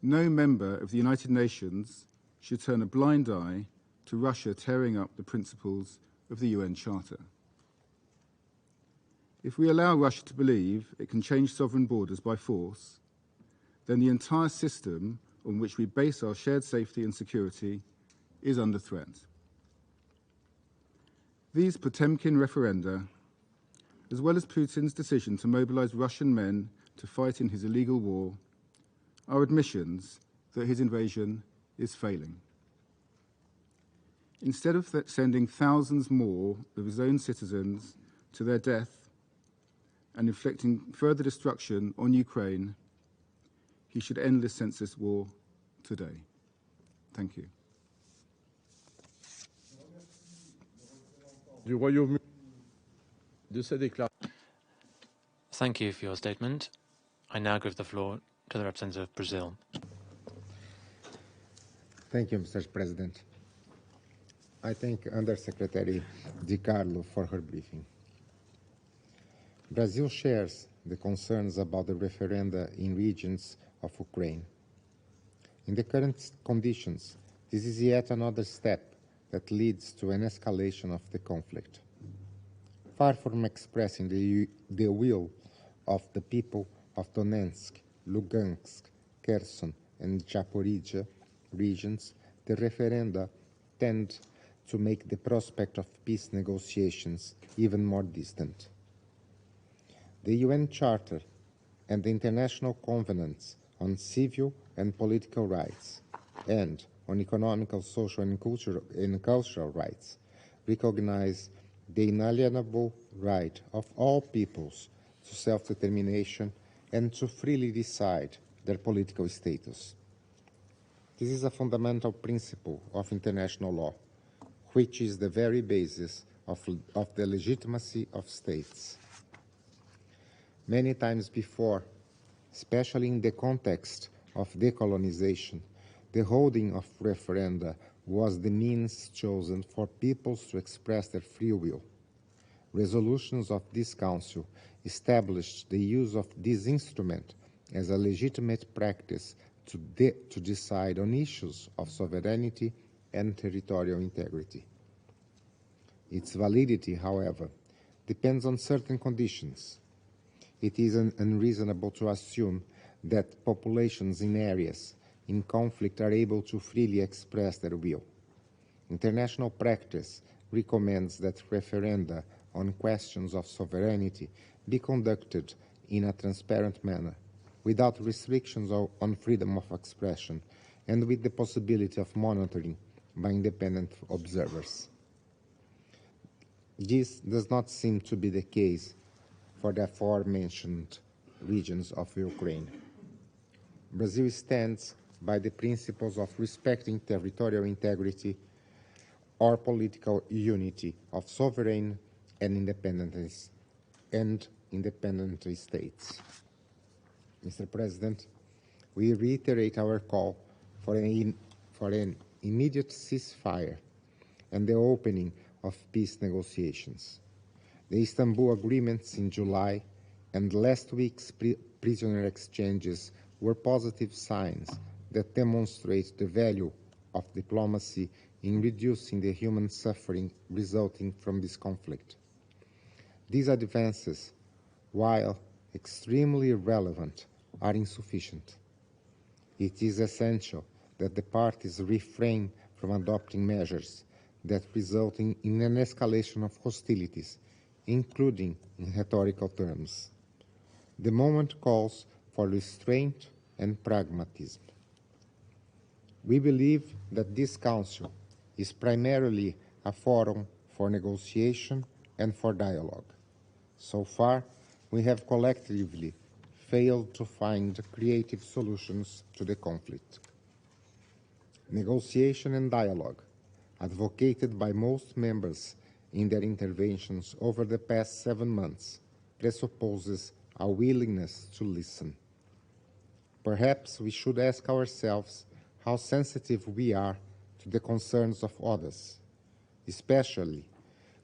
No member of the United Nations should turn a blind eye to Russia tearing up the principles of the UN Charter. If we allow Russia to believe it can change sovereign borders by force, then the entire system on which we base our shared safety and security is under threat. These Potemkin referenda, as well as Putin's decision to mobilize Russian men to fight in his illegal war, are admissions that his invasion is failing. Instead of sending thousands more of his own citizens to their death and inflicting further destruction on Ukraine, he should end this senseless war today. Thank you. Du Royaume-Uni de sa déclaration. Thank you for your statement. I now give the floor to the representative of Brazil. Thank you, Mr. President. I thank Undersecretary DiCarlo for her briefing. Brazil shares the concerns about the referenda in regions of Ukraine. In the current conditions, this is yet another step that leads to an escalation of the conflict. Far from expressing the will of the people of Donetsk, Lugansk, Kherson, and Zaparisian regions, the referenda tend to make the prospect of peace negotiations even more distant. The UN Charter and the international covenants on civil and political rights and on economical, social, and cultural rights recognize the inalienable right of all peoples to self-determination and to freely decide their political status. This is a fundamental principle of international law, which is the very basis of the legitimacy of states. Many times before, especially in the context of decolonization, the holding of referenda was the means chosen for peoples to express their free will. Resolutions of this Council established the use of this instrument as a legitimate practice to decide on issues of sovereignty and territorial integrity. Its validity, however, depends on certain conditions. It is unreasonable to assume that populations in areas in conflict are able to freely express their will. International practice recommends that referenda on questions of sovereignty be conducted in a transparent manner, without restrictions on freedom of expression, and with the possibility of monitoring by independent observers. This does not seem to be the case for the aforementioned regions of Ukraine. Brazil stands by the principles of respecting territorial integrity or political unity of sovereign and independent states. Mr. President, we reiterate our call for an immediate ceasefire and the opening of peace negotiations. The Istanbul agreements in July and last week's prisoner exchanges were positive signs that demonstrate the value of diplomacy in reducing the human suffering resulting from this conflict. These advances, while extremely relevant, are insufficient. It is essential that the parties refrain from adopting measures that result in an escalation of hostilities, including in rhetorical terms. The moment calls for restraint and pragmatism. We believe that this Council is primarily a forum for negotiation and for dialogue. So far, we have collectively failed to find creative solutions to the conflict. Negotiation and dialogue, advocated by most members in their interventions over the past 7 months, presupposes a willingness to listen. Perhaps we should ask ourselves how sensitive we are to the concerns of others, especially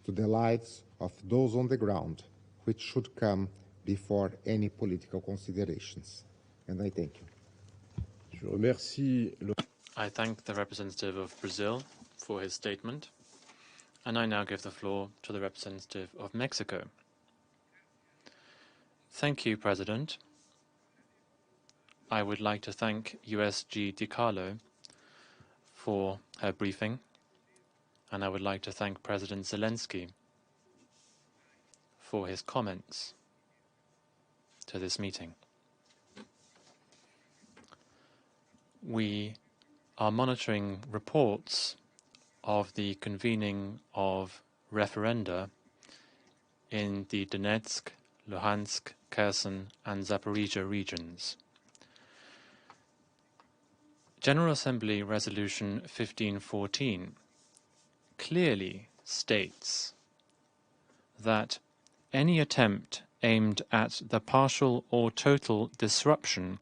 to the lives of those on the ground, which should come before any political considerations. And I thank you. Je remercie I thank the representative of Brazil for his statement, and I now give the floor to the representative of Mexico. Thank you, President. I would like to thank USG DiCarlo for her briefing, and I would like to thank President Zelenskyy for his comments to this meeting. We are monitoring reports of the convening of referenda in the Donetsk, Luhansk, Kherson, and Zaparisian regions. General Assembly Resolution 1514 clearly states that any attempt aimed at the partial or total disruption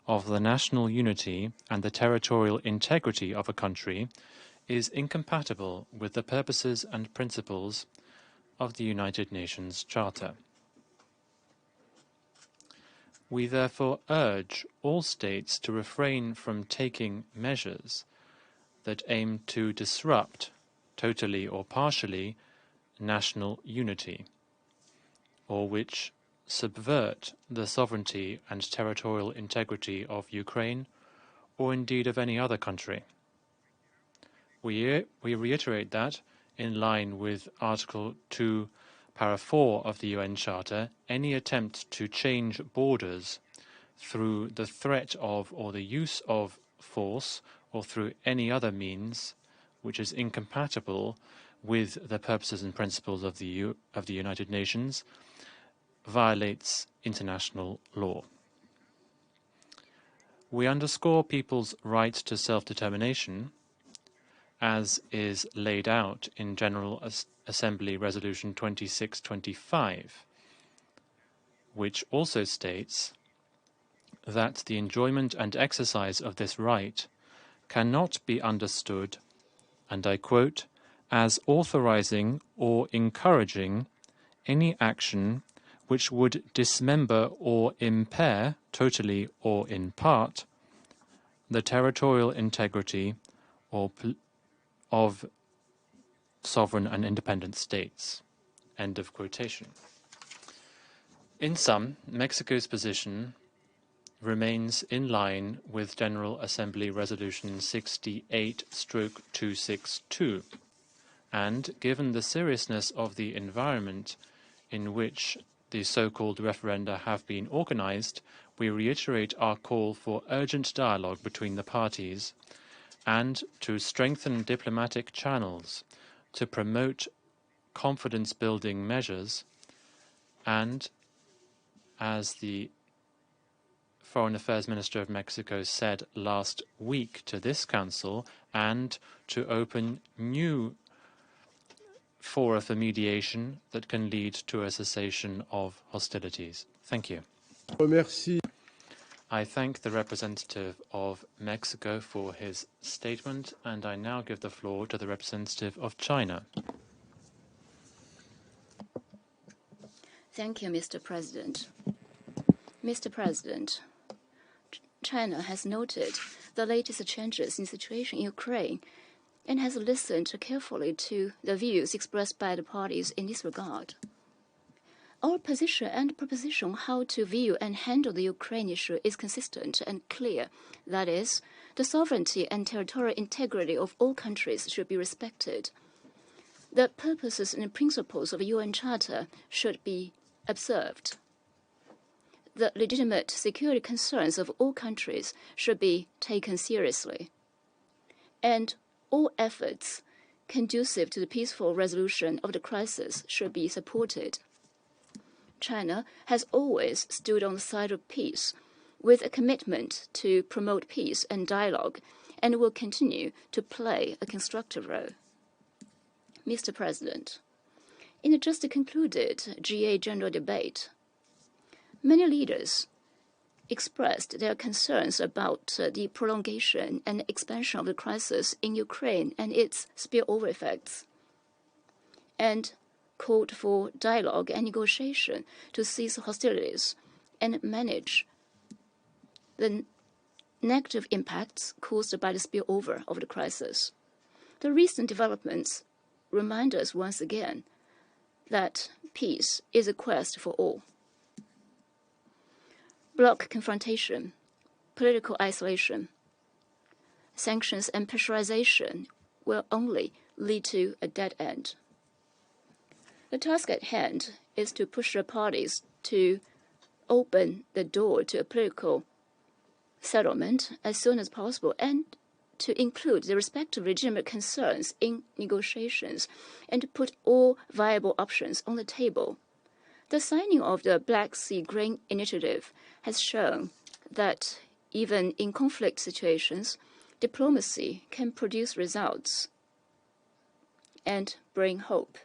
of the national unity and the territorial integrity of a country is incompatible with the purposes and principles of the United Nations Charter. We therefore urge all states to refrain from taking measures that aim to disrupt, totally or partially, national unity, or which subvert the sovereignty and territorial integrity of Ukraine, or indeed of any other country. We reiterate that, in line with Article 2, Para 4 of the UN Charter, any attempt to change borders through the threat of or the use of force or through any other means which is incompatible with the purposes and principles of the United Nations violates international law. We underscore people's right to self-determination, as is laid out in General Assembly Resolution 2625, which also states that the enjoyment and exercise of this right cannot be understood, and I quote, as authorizing or encouraging any action which would dismember or impair, totally or in part, the territorial integrity or sovereign and independent states. End of quotation. In sum, Mexico's position remains in line with General Assembly Resolution 68/262, and given the seriousness of the environment in which the so-called referenda have been organized, we reiterate our call for urgent dialogue between the parties and to strengthen diplomatic channels to promote confidence-building measures, and, as the Foreign Affairs Minister of Mexico said last week to this Council, and to open new fora for mediation that can lead to a cessation of hostilities. Thank you. Merci. I thank the representative of Mexico for his statement, and I now give the floor to the representative of China. Thank you, Mr. President. Mr. President, China has noted the latest changes in the situation in Ukraine and has listened carefully to the views expressed by the parties in this regard. Our position and proposition on how to view and handle the Ukraine issue is consistent and clear. That is, the sovereignty and territorial integrity of all countries should be respected. The purposes and principles of the UN Charter should be observed. The legitimate security concerns of all countries should be taken seriously. And all efforts conducive to the peaceful resolution of the crisis should be supported. China has always stood on the side of peace with a commitment to promote peace and dialogue, and will continue to play a constructive role. Mr. President, in the just concluded GA General Debate, many leaders expressed their concerns about the prolongation and expansion of the crisis in Ukraine and its spillover effects, and called for dialogue and negotiation to cease hostilities and manage the negative impacts caused by the spillover of the crisis. The recent developments remind us once again that peace is a quest for all. Bloc confrontation, political isolation, sanctions and pressurization will only lead to a dead end. The task at hand is to push the parties to open the door to a political settlement as soon as possible, and to include the respective legitimate concerns in negotiations, and to put all viable options on the table. The signing of the Black Sea Grain Initiative has shown that even in conflict situations, diplomacy can produce results and bring hope.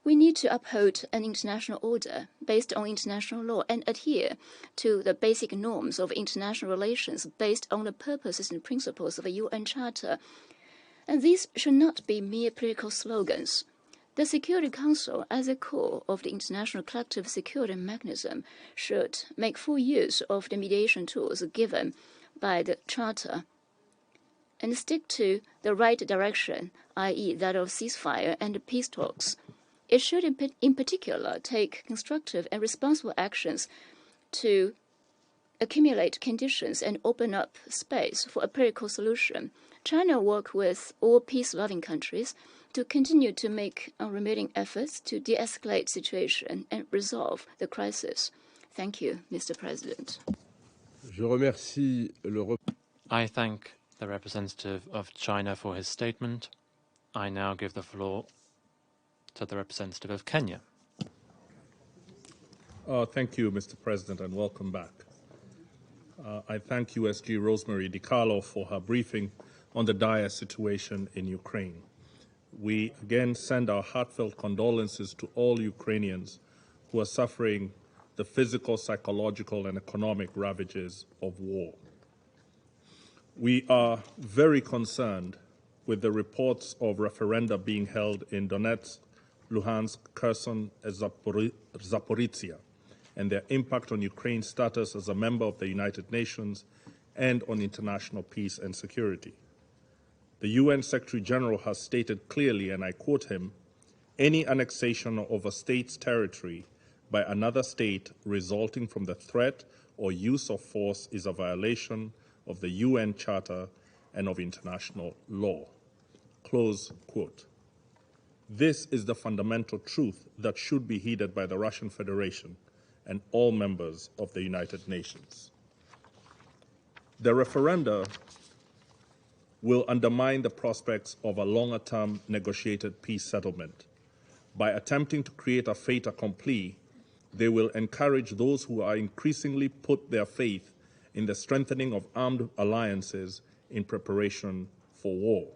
We need to uphold an international order based on international law and adhere to the basic norms of international relations based on the purposes and principles of the UN Charter. And these should not be mere political slogans. The Security Council, as a core of the international collective security mechanism, should make full use of the mediation tools given by the Charter and stick to the right direction, i.e. that of ceasefire and peace talks. It should in particular take constructive and responsible actions to accumulate conditions and open up space for a political solution. China will work with all peace-loving countries to continue to make unremitting efforts to de-escalate the situation and resolve the crisis. Thank you, Mr. President. I thank the representative of China for his statement. I now give the floor to the representative of Kenya. Thank you, Mr. President, and welcome back. I thank USG Rosemary DiCarlo for her briefing on the dire situation in Ukraine. We again send our heartfelt condolences to all Ukrainians who are suffering the physical, psychological, and economic ravages of war. We are very concerned with the reports of referenda being held in Donetsk, Luhansk, Kherson, and Zaparisian, and their impact on Ukraine's status as a member of the United Nations and on international peace and security. The UN Secretary General has stated clearly, and I quote him, "Any annexation of a state's territory by another state resulting from the threat or use of force is a violation of the UN Charter and of international law." Close quote. This is the fundamental truth that should be heeded by the Russian Federation and all members of the United Nations. The referenda will undermine the prospects of a longer-term negotiated peace settlement. By attempting to create a fait accompli, they will encourage those who are increasingly put their faith in the strengthening of armed alliances in preparation for war.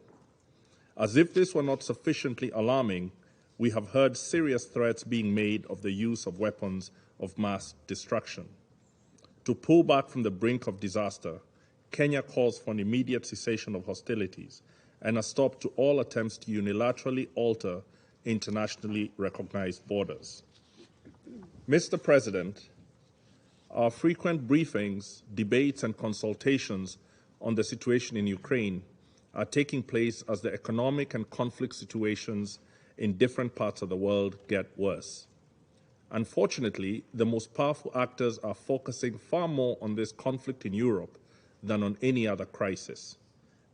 As if this were not sufficiently alarming, we have heard serious threats being made of the use of weapons of mass destruction. To pull back from the brink of disaster, Kenya calls for an immediate cessation of hostilities and a stop to all attempts to unilaterally alter internationally recognized borders. Mr. President, our frequent briefings, debates, and consultations on the situation in Ukraine are taking place as the economic and conflict situations in different parts of the world get worse. Unfortunately, the most powerful actors are focusing far more on this conflict in Europe than on any other crisis.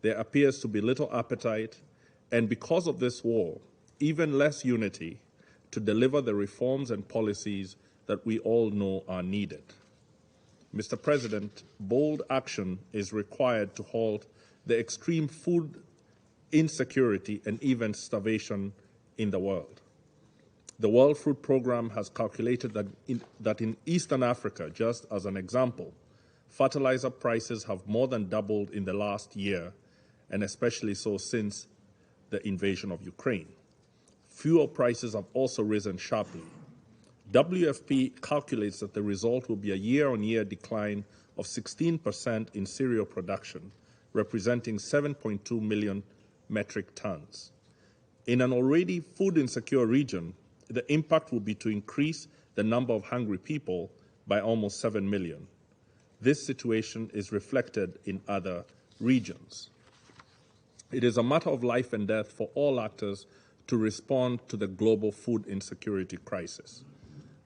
There appears to be little appetite, and because of this war, even less unity to deliver the reforms and policies that we all know are needed. Mr. President, bold action is required to halt the extreme food insecurity and even starvation in the world. The World Food Programme has calculated that in Eastern Africa, just as an example, fertilizer prices have more than doubled in the last year, and especially so since the invasion of Ukraine. Fuel prices have also risen sharply. WFP calculates that the result will be a year-on-year decline of 16% in cereal production, representing 7.2 million metric tons. In an already food insecure region, the impact will be to increase the number of hungry people by almost 7 million. This situation is reflected in other regions. It is a matter of life and death for all actors to respond to the global food insecurity crisis.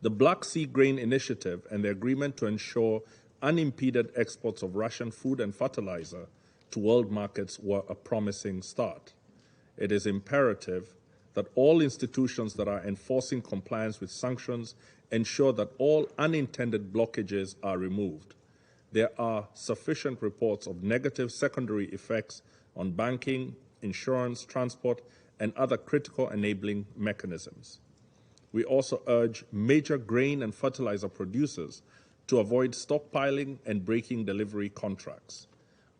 The Black Sea Grain Initiative and the agreement to ensure unimpeded exports of Russian food and fertilizer to world markets were a promising start. It is imperative that all institutions that are enforcing compliance with sanctions ensure that all unintended blockages are removed. There are sufficient reports of negative secondary effects on banking, insurance, transport, and other critical enabling mechanisms. We also urge major grain and fertilizer producers to avoid stockpiling and breaking delivery contracts.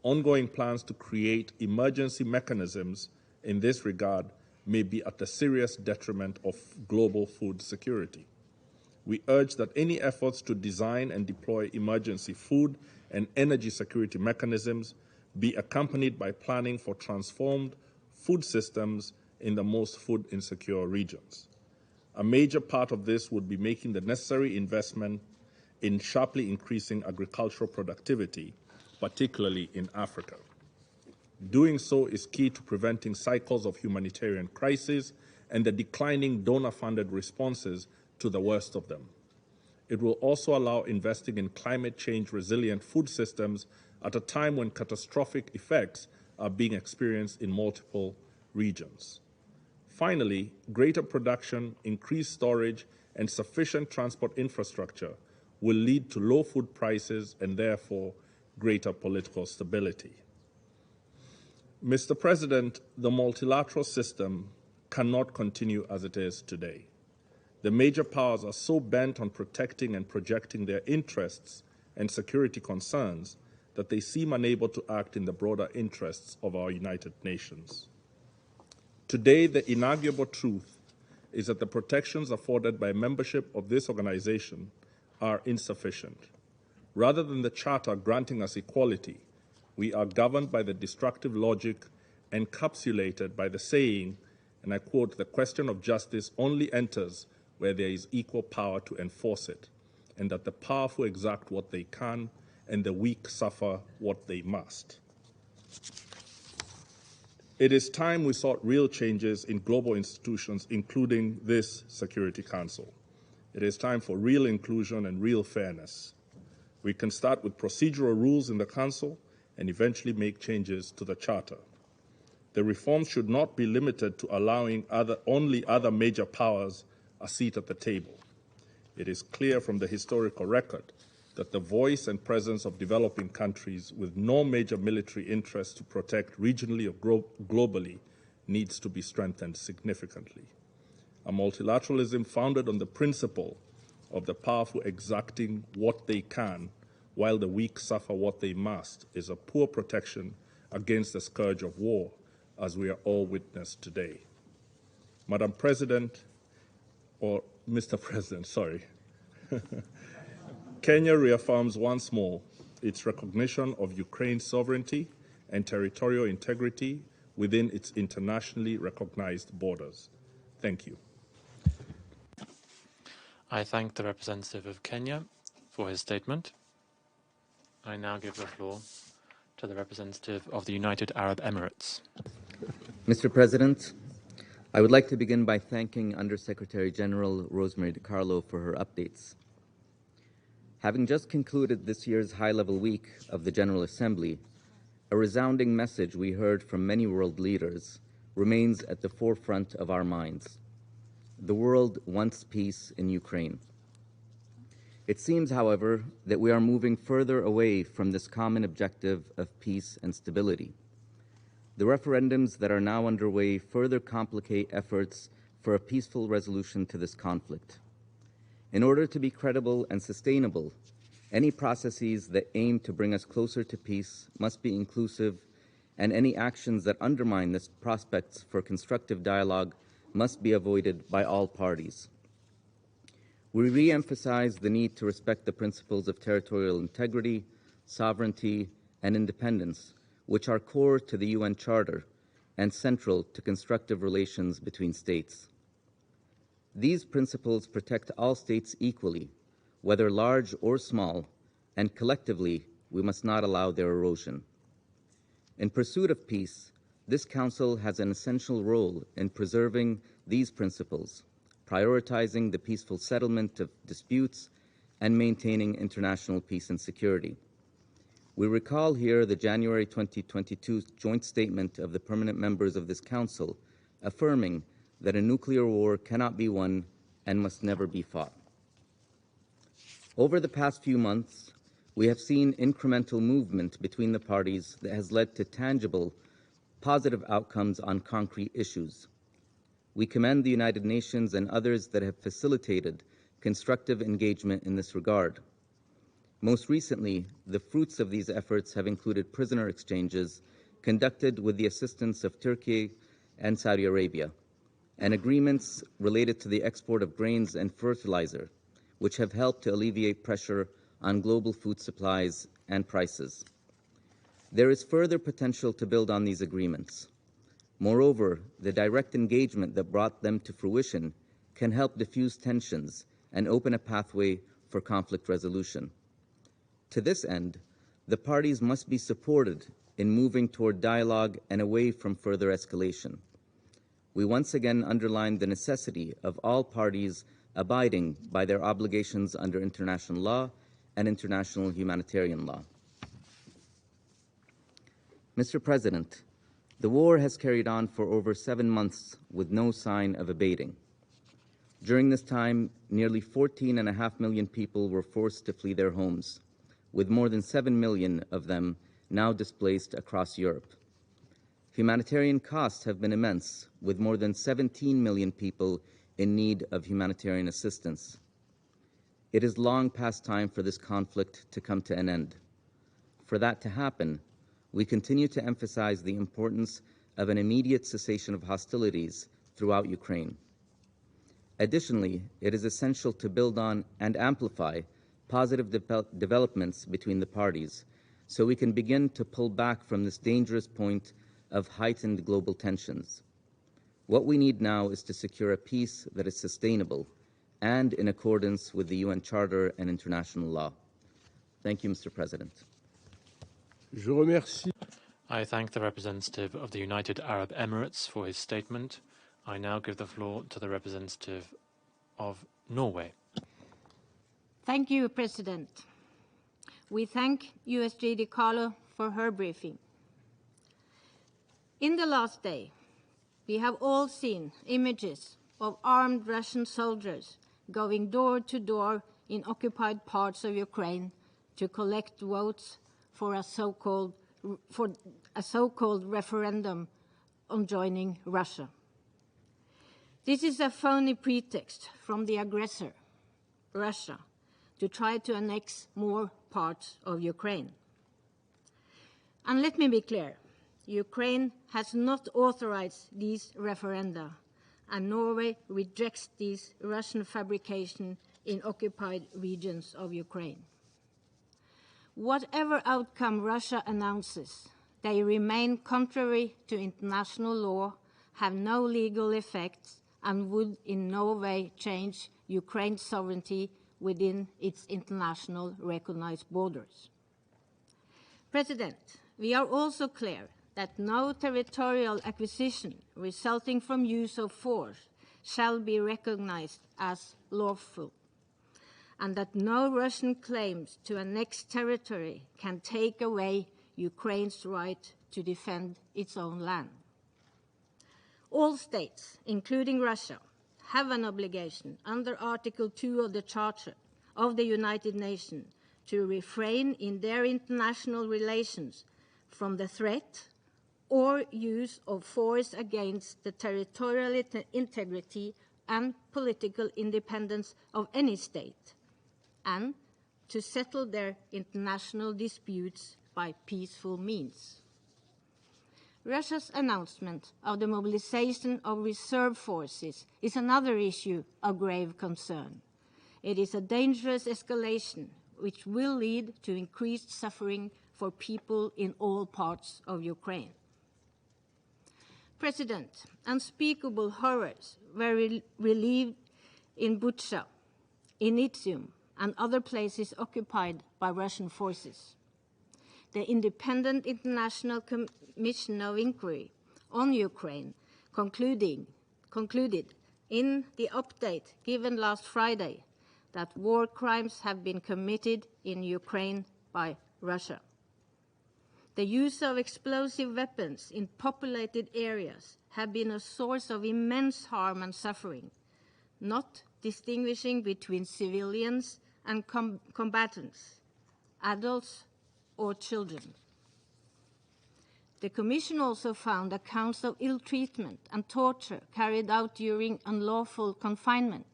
Ongoing plans to create emergency mechanisms in this regard may be at a serious detriment of global food security. We urge that any efforts to design and deploy emergency food and energy security mechanisms be accompanied by planning for transformed food systems in the most food insecure regions. A major part of this would be making the necessary investment in sharply increasing agricultural productivity, particularly in Africa. Doing so is key to preventing cycles of humanitarian crises and the declining donor-funded responses to the worst of them. It will also allow investing in climate change-resilient food systems at a time when catastrophic effects are being experienced in multiple regions. Finally, greater production, increased storage, and sufficient transport infrastructure will lead to low food prices and therefore greater political stability. Mr. President, the multilateral system cannot continue as it is today. The major powers are so bent on protecting and projecting their interests and security concerns that they seem unable to act in the broader interests of our United Nations. Today, the inarguable truth is that the protections afforded by membership of this organization are insufficient. Rather than the Charter granting us equality, we are governed by the destructive logic encapsulated by the saying, and I quote, "The question of justice only enters where there is equal power to enforce it, and that the powerful exact what they can and the weak suffer what they must." It is time we sought real changes in global institutions, including this Security Council. It is time for real inclusion and real fairness. We can start with procedural rules in the Council and eventually make changes to the Charter. The reforms should not be limited to allowing only other major powers a seat at the table. It is clear from the historical record that the voice and presence of developing countries with no major military interests to protect regionally or globally needs to be strengthened significantly. A multilateralism founded on the principle of the powerful exacting what they can while the weak suffer what they must is a poor protection against the scourge of war, as we are all witness today. Madam President, or Mr. President, sorry. Kenya reaffirms once more its recognition of Ukraine's sovereignty and territorial integrity within its internationally recognized borders. Thank you. I thank the representative of Kenya for his statement. I now give the floor to the representative of the United Arab Emirates. Mr. President, I would like to begin by thanking Undersecretary General Rosemary DiCarlo for her updates. Having just concluded this year's high-level week of the General Assembly, a resounding message we heard from many world leaders remains at the forefront of our minds. The world wants peace in Ukraine. It seems, however, that we are moving further away from this common objective of peace and stability. The referendums that are now underway further complicate efforts for a peaceful resolution to this conflict. In order to be credible and sustainable, any processes that aim to bring us closer to peace must be inclusive, and any actions that undermine this prospects for constructive dialogue must be avoided by all parties. We re-emphasize the need to respect the principles of territorial integrity, sovereignty, and independence, which are core to the UN Charter and central to constructive relations between states. These principles protect all states equally, whether large or small, and collectively, we must not allow their erosion. In pursuit of peace, this Council has an essential role in preserving these principles, prioritizing the peaceful settlement of disputes, and maintaining international peace and security. We recall here the January 2022 joint statement of the permanent members of this Council, affirming that a nuclear war cannot be won and must never be fought. Over the past few months, we have seen incremental movement between the parties that has led to tangible, positive outcomes on concrete issues. We commend the United Nations and others that have facilitated constructive engagement in this regard. Most recently, the fruits of these efforts have included prisoner exchanges conducted with the assistance of Turkey and Saudi Arabia, and agreements related to the export of grains and fertilizer, which have helped to alleviate pressure on global food supplies and prices. There is further potential to build on these agreements. Moreover, the direct engagement that brought them to fruition can help diffuse tensions and open a pathway for conflict resolution. To this end, the parties must be supported in moving toward dialogue and away from further escalation. We once again underline the necessity of all parties abiding by their obligations under international law and international humanitarian law. Mr. President, the war has carried on for over 7 months with no sign of abating. During this time, nearly 14.5 million people were forced to flee their homes, with more than 7 million of them now displaced across Europe. Humanitarian costs have been immense, with more than 17 million people in need of humanitarian assistance. It is long past time for this conflict to come to an end. For that to happen, we continue to emphasize the importance of an immediate cessation of hostilities throughout Ukraine. Additionally, it is essential to build on and amplify positive developments between the parties so we can begin to pull back from this dangerous point of heightened global tensions. What we need now is to secure a peace that is sustainable and in accordance with the UN Charter and international law. Thank you, Mr. President. Je remercie. I thank the representative of the United Arab Emirates for his statement. I now give the floor to the representative of Norway. Thank you, President. We thank USG DiCarlo for her briefing. In the last day, we have all seen images of armed Russian soldiers going door to door in occupied parts of Ukraine to collect votes for a so-called referendum on joining Russia. This is a phony pretext from the aggressor, Russia, to try to annex more parts of Ukraine. And let me be clear, Ukraine has not authorized these referenda, and Norway rejects these Russian fabrication in occupied regions of Ukraine. Whatever outcome Russia announces, they remain contrary to international law, have no legal effects, and would in no way change Ukraine's sovereignty within its international recognized borders. President, we are also clear that no territorial acquisition resulting from use of force shall be recognized as lawful, and that no Russian claims to annex territory can take away Ukraine's right to defend its own land. All states, including Russia, have an obligation under Article 2 of the Charter of the United Nations to refrain in their international relations from the threat or use of force against the territorial integrity and political independence of any state, and to settle their international disputes by peaceful means. Russia's announcement of the mobilization of reserve forces is another issue of grave concern. It is a dangerous escalation which will lead to increased suffering for people in all parts of Ukraine. President, unspeakable horrors were relieved in Bucha, in Izium, and other places occupied by Russian forces. The Independent International Commission of Inquiry on Ukraine concluded in the update given last Friday that war crimes have been committed in Ukraine by Russia. The use of explosive weapons in populated areas have been a source of immense harm and suffering, not distinguishing between civilians and combatants, adults or children. The Commission also found accounts of ill treatment and torture carried out during unlawful confinement,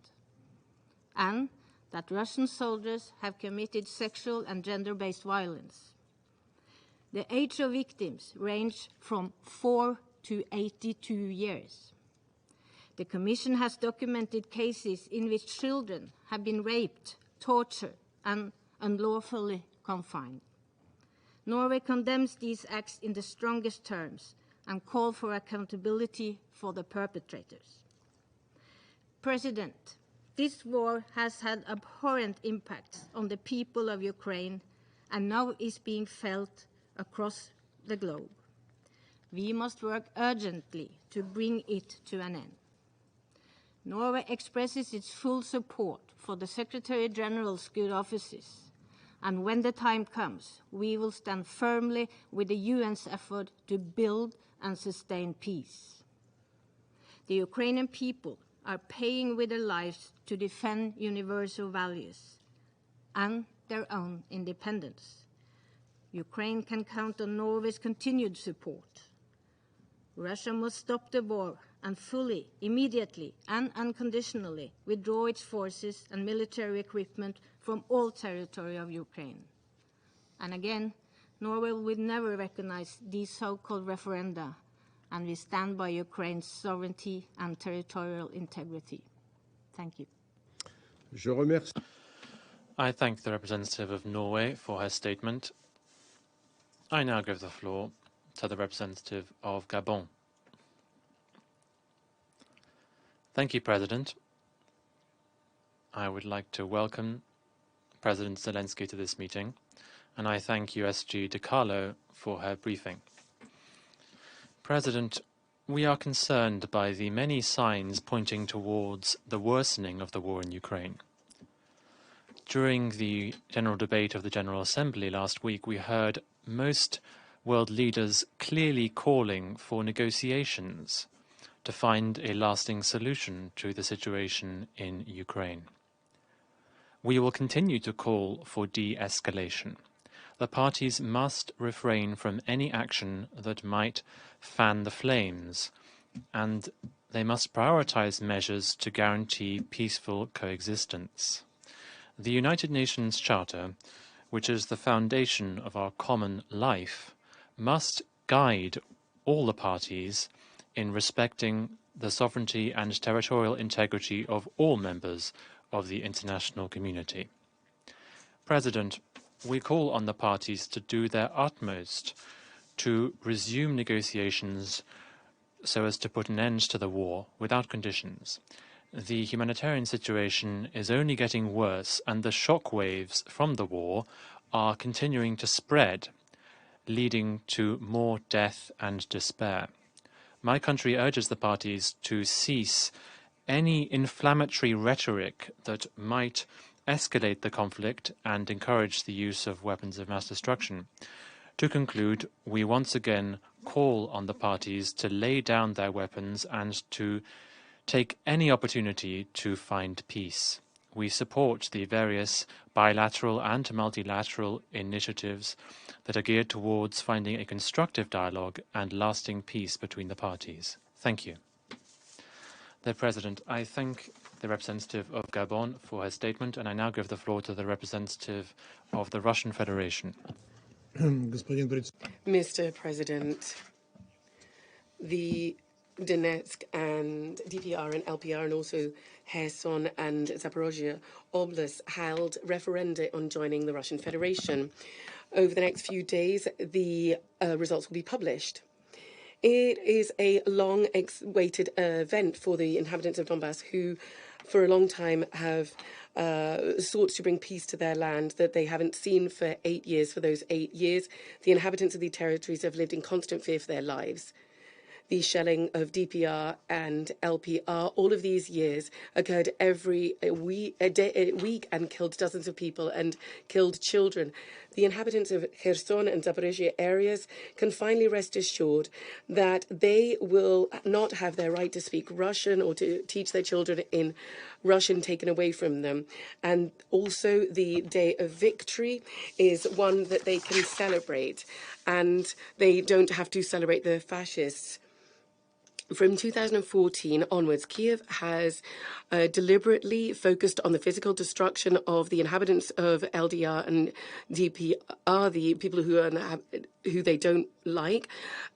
and that Russian soldiers have committed sexual and gender-based violence. The age of victims range from 4 to 82 years. The Commission has documented cases in which children have been raped, tortured, and unlawfully confined. Norway condemns these acts in the strongest terms and calls for accountability for the perpetrators. President, this war has had abhorrent impacts on the people of Ukraine and now is being felt across the globe. We must work urgently to bring it to an end. Norway expresses its full support for the Secretary General's good offices, and when the time comes, we will stand firmly with the UN's effort to build and sustain peace. The Ukrainian people are paying with their lives to defend universal values and their own independence. Ukraine can count on Norway's continued support. Russia must stop the war and fully, immediately, and unconditionally withdraw its forces and military equipment from all territory of Ukraine. And again, Norway will never recognize these so-called referenda, and we stand by Ukraine's sovereignty and territorial integrity. Thank you. Je remercie. I thank the representative of Norway for her statement. I now give the floor to the representative of Gabon. Thank you, President. I would like to welcome President Zelenskyy to this meeting, and I thank USG DiCarlo for her briefing. President, we are concerned by the many signs pointing towards the worsening of the war in Ukraine. During the general debate of the General Assembly last week, we heard most world leaders clearly calling for negotiations to find a lasting solution to the situation in Ukraine. We will continue to call for de-escalation. The parties must refrain from any action that might fan the flames, and they must prioritize measures to guarantee peaceful coexistence. The United Nations Charter, which is the foundation of our common life, must guide all the parties in respecting the sovereignty and territorial integrity of all members of the international community. President, we call on the parties to do their utmost to resume negotiations so as to put an end to the war without conditions. The humanitarian situation is only getting worse, and the shock waves from the war are continuing to spread, leading to more death and despair. My country urges the parties to cease any inflammatory rhetoric that might escalate the conflict and encourage the use of weapons of mass destruction. To conclude, we once again call on the parties to lay down their weapons and to take any opportunity to find peace. We support the various bilateral and multilateral initiatives that are geared towards finding a constructive dialogue and lasting peace between the parties. Thank you. The President, I thank the representative of Gabon for her statement, and I now give the floor to the representative of the Russian Federation. Mr. President, the Donetsk and DPR and LPR and also Kherson and Zaparisian Obliged held referenda on joining the Russian Federation. Over the next few days, the results will be published. It is a long-awaited event for the inhabitants of Donbass who, for a long time, have sought to bring peace to their land that they haven't seen for 8 years. For those 8 years, the inhabitants of the territories have lived in constant fear for their lives. The shelling of DPR and LPR, all of these years, occurred every week and killed dozens of people and killed children. The inhabitants of Kherson and Zaparisian areas can finally rest assured that they will not have their right to speak Russian or to teach their children in Russian taken away from them. And also the day of victory is one that they can celebrate, and they don't have to celebrate the fascists. From 2014 onwards, Kiev has deliberately focused on the physical destruction of the inhabitants of LDR and DPR, the people who they don't like,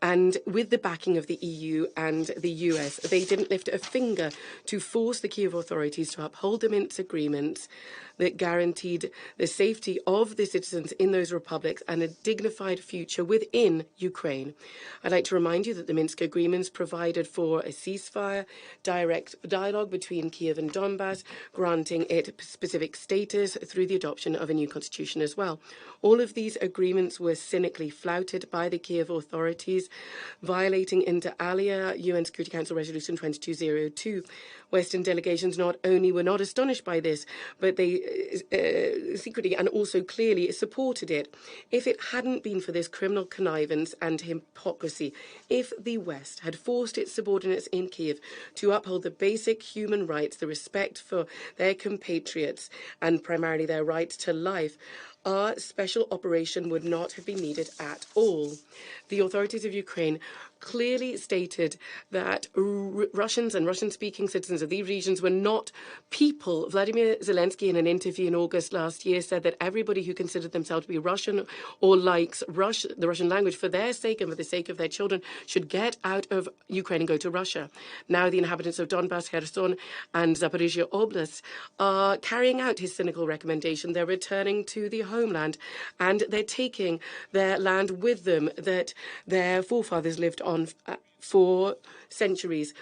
and with the backing of the EU and the US, they didn't lift a finger to force the Kiev authorities to uphold the Minsk agreements that guaranteed the safety of the citizens in those republics and a dignified future within Ukraine. I'd like to remind you that the Minsk agreements provided for a ceasefire, direct dialogue between Kiev and Donbass, granting it specific status through the adoption of a new constitution as well. All of these agreements were cynically flouted by the Kiev authorities, violating inter alia UN Security Council Resolution 2202. Western delegations not only were not astonished by this, but they secretly and also clearly supported it. If it hadn't been for this criminal connivance and hypocrisy, if the West had forced its subordinates in Kiev to uphold the basic human rights, the respect for their compatriots, and primarily their right to life, our special operation would not have been needed at all. The authorities of Ukraine clearly stated that Russians and Russian-speaking citizens of these regions were not people. Volodymyr Zelenskyy, in an interview in August last year, said that everybody who considered themselves to be Russian or likes the Russian language for their sake and for the sake of their children should get out of Ukraine and go to Russia. Now the inhabitants of Donbass, Kherson and Zaparisian Obliged are carrying out his cynical recommendation. They're returning to the homeland and they're taking their land with them that their forefathers lived on for centuries.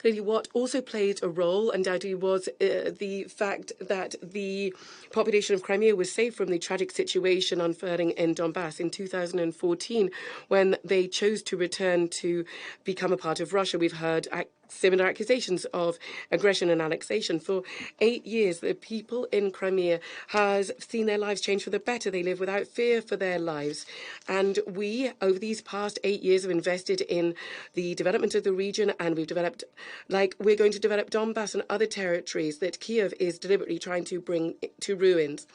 Clearly, what also played a role, undoubtedly, was the fact that the population of Crimea was saved from the tragic situation unfurling in Donbass in 2014 when they chose to return to become a part of Russia. We've heard similar accusations of aggression and annexation. For 8 years, the people in Crimea has seen their lives change for the better. They live without fear for their lives. And we, over these past 8 years, have invested in the development of the region, and we've developed, like we're going to develop Donbass and other territories that Kiev is deliberately trying to bring to ruins.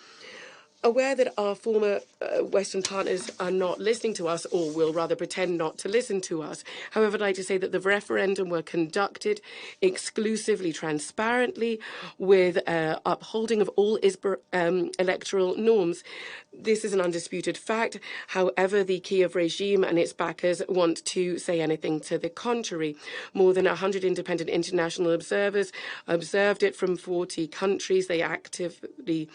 Aware that our former Western partners are not listening to us, or will rather pretend not to listen to us. However, I'd like to say that the referendum were conducted exclusively, transparently, with upholding of all electoral norms. This is an undisputed fact. However, the Kiev regime and its backers want to say anything to the contrary. More than 100 independent international observers observed it from 40 countries. They actively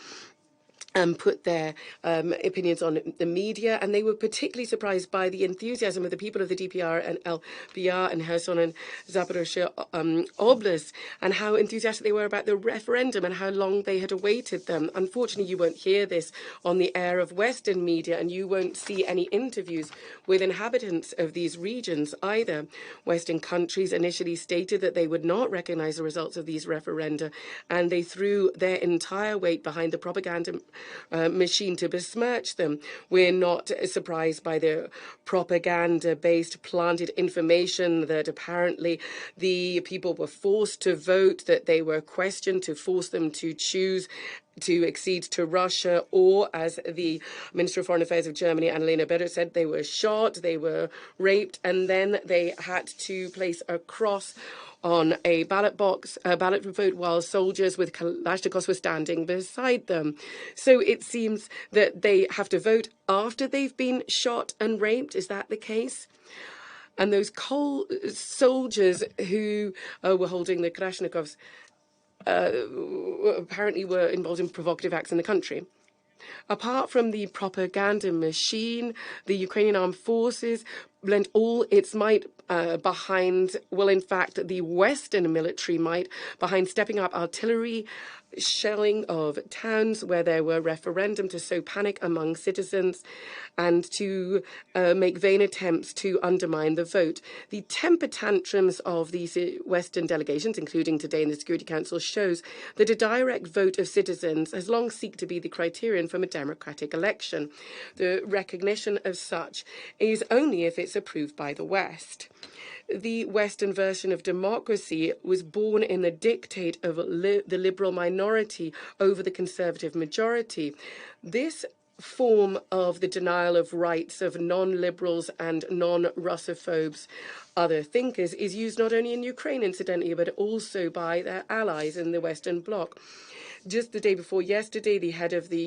put their opinions on the media, and they were particularly surprised by the enthusiasm of the people of the DPR and LPR and Kherson and Zaparisian Obliged, and how enthusiastic they were about the referendum and how long they had awaited them. Unfortunately, you won't hear this on the air of Western media, and you won't see any interviews with inhabitants of these regions either. Western countries initially stated that they would not recognize the results of these referenda, and they threw their entire weight behind the propaganda machine to besmirch them. We're not surprised by the propaganda-based planted information that apparently the people were forced to vote, that they were questioned to force them to choose to accede to Russia, or, as the Minister of Foreign Affairs of Germany, Annalena Baerbock, said, they were shot, they were raped, and then they had to place a cross on a ballot box, a ballot vote, while soldiers with Kalashnikovs were standing beside them. So it seems that they have to vote after they've been shot and raped. Is that the case? And those soldiers who were holding the Kalashnikovs apparently were involved in provocative acts in the country. Apart from the propaganda machine, the Ukrainian armed forces lent all its might behind, well, in fact, the Western military might behind stepping up artillery, shelling of towns where there were referendum to sow panic among citizens and to make vain attempts to undermine the vote. The temper tantrums of these Western delegations, including today in the Security Council, shows that a direct vote of citizens has long sought to be the criterion from a democratic election. The recognition of such is only if it's approved by the West. The Western version of democracy was born in the dictate of the liberal minority over the conservative majority. This form of the denial of rights of non-liberals and non-Russophobes, other thinkers, is used not only in Ukraine, incidentally, but also by their allies in the Western Bloc. Just the day before yesterday, the head of the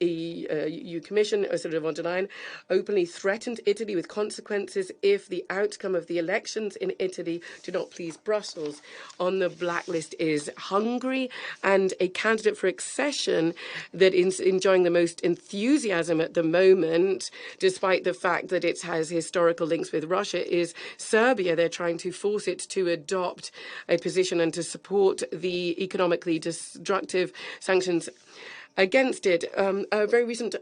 EU Commission, Ursula von der Leyen, openly threatened Italy with consequences if the outcome of the elections in Italy do not please Brussels. On the blacklist is Hungary, and a candidate for accession that is enjoying the most enthusiasm at the moment, despite the fact that it has historical links with Russia, is Serbia. They're trying to force it to adopt a position and to support the economically destructive sanctions against it. A very recent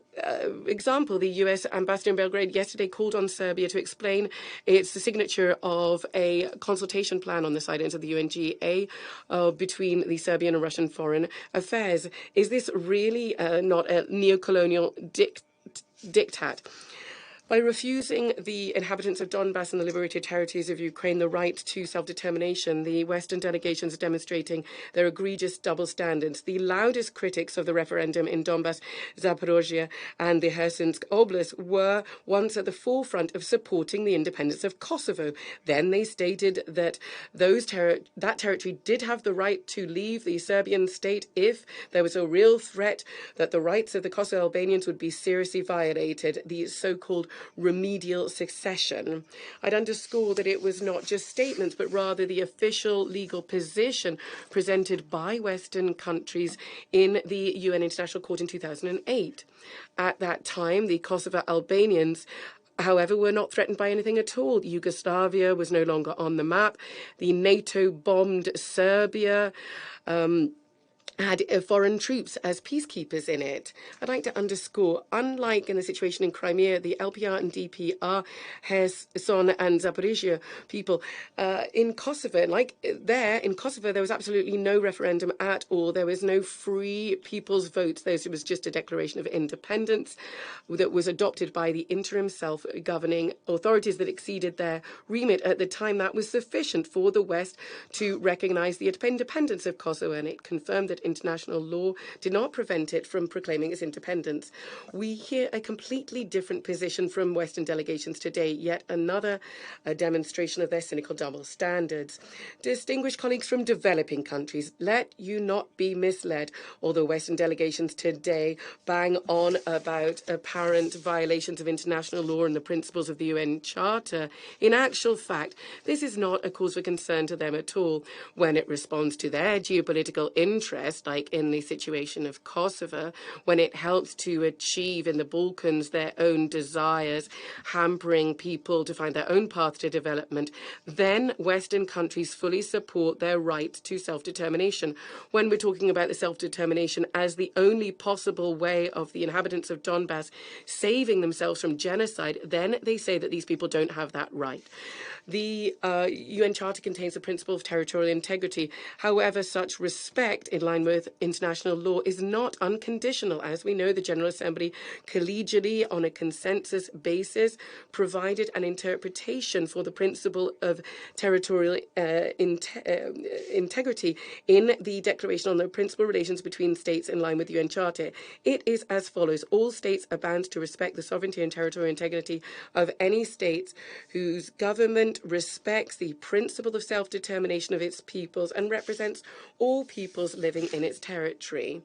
example, the US ambassador in Belgrade yesterday called on Serbia to explain its signature of a consultation plan on the side of the UNGA between the Serbian and Russian foreign affairs. Is this really not a neo-colonial diktat? By refusing the inhabitants of Donbass and the liberated territories of Ukraine the right to self-determination, the Western delegations are demonstrating their egregious double standards. The loudest critics of the referendum in Donbass, Zaparisian, and the Kherson Oblast were once at the forefront of supporting the independence of Kosovo. Then they stated that that territory did have the right to leave the Serbian state if there was a real threat that the rights of the Kosovo Albanians would be seriously violated, the so-called remedial succession. I'd underscore that it was not just statements, but rather the official legal position presented by Western countries in the UN International Court in 2008. At that time, the Kosovo Albanians however, were not threatened by anything at all. Yugoslavia was no longer on the map. The NATO-bombed Serbia had foreign troops as peacekeepers in it. I'd like to underscore, unlike in the situation in Crimea, the LPR and DPR, Kherson and Zaparisian people, in Kosovo, like there, in Kosovo, there was absolutely no referendum at all. There was no free people's vote. There was just a declaration of independence that was adopted by the interim self-governing authorities that exceeded their remit. At the time, that was sufficient for the West to recognize the independence of Kosovo, and it confirmed that international law did not prevent it from proclaiming its independence. We hear a completely different position from Western delegations today, yet another demonstration of their cynical double standards. Distinguished colleagues from developing countries, let you not be misled. Although Western delegations today bang on about apparent violations of international law and the principles of the UN Charter, in actual fact, this is not a cause for concern to them at all when it responds to their geopolitical interests, like in the situation of Kosovo, when it helps to achieve in the Balkans their own desires, hampering people to find their own path to development. Then Western countries fully support their right to self-determination. When we're talking about the self-determination as the only possible way of the inhabitants of Donbass saving themselves from genocide, then they say that these people don't have that right. The UN Charter contains the principle of territorial integrity. However, such respect, in line with international law, is not unconditional. As we know, the General Assembly collegially, on a consensus basis, provided an interpretation for the principle of territorial integrity in the Declaration on the Principal Relations between States in line with the UN Charter. It is as follows: all states are bound to respect the sovereignty and territorial integrity of any states whose government respects the principle of self-determination of its peoples and represents all peoples living in its territory.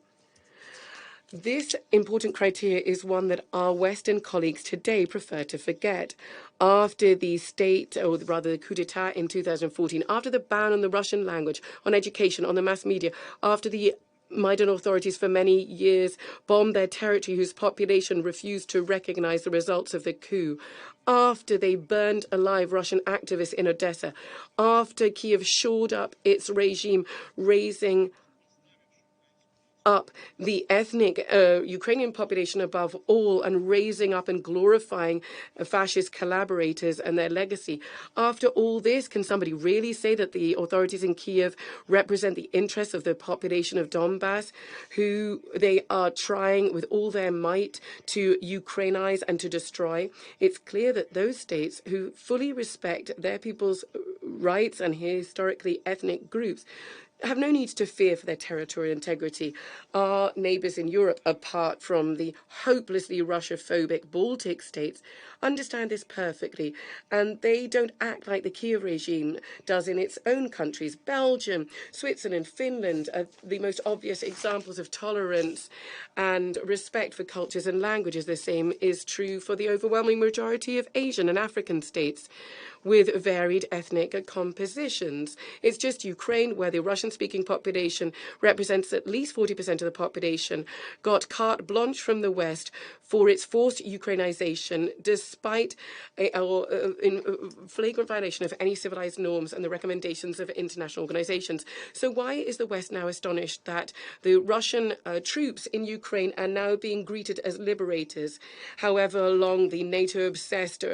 This important criteria is one that our Western colleagues today prefer to forget. After the the coup d'etat in 2014, after the ban on the Russian language, on education, on the mass media, after the Maidan authorities for many years bombed their territory whose population refused to recognize the results of the coup, after they burned alive Russian activists in Odessa, after Kiev shored up its regime, raising up the ethnic Ukrainian population above all and raising up and glorifying fascist collaborators and their legacy. After all this, can somebody really say that the authorities in Kiev represent the interests of the population of Donbass, who they are trying with all their might to Ukrainize and to destroy? It's clear that those states who fully respect their people's rights and historically ethnic groups have no need to fear for their territorial integrity. Our neighbours in Europe, apart from the hopelessly Russia-phobic Baltic states, understand this perfectly, and they don't act like the Kiev regime does in its own countries. Belgium, Switzerland, Finland are the most obvious examples of tolerance and respect for cultures and languages. The same is true for the overwhelming majority of Asian and African states with varied ethnic compositions. It's just Ukraine, where the Russian-speaking population represents at least 40% of the population, got carte blanche from the West for its forced Ukrainization, despite in flagrant violation of any civilized norms and the recommendations of international organizations. So why is the West now astonished that the Russian troops in Ukraine are now being greeted as liberators? However long the NATO-obsessed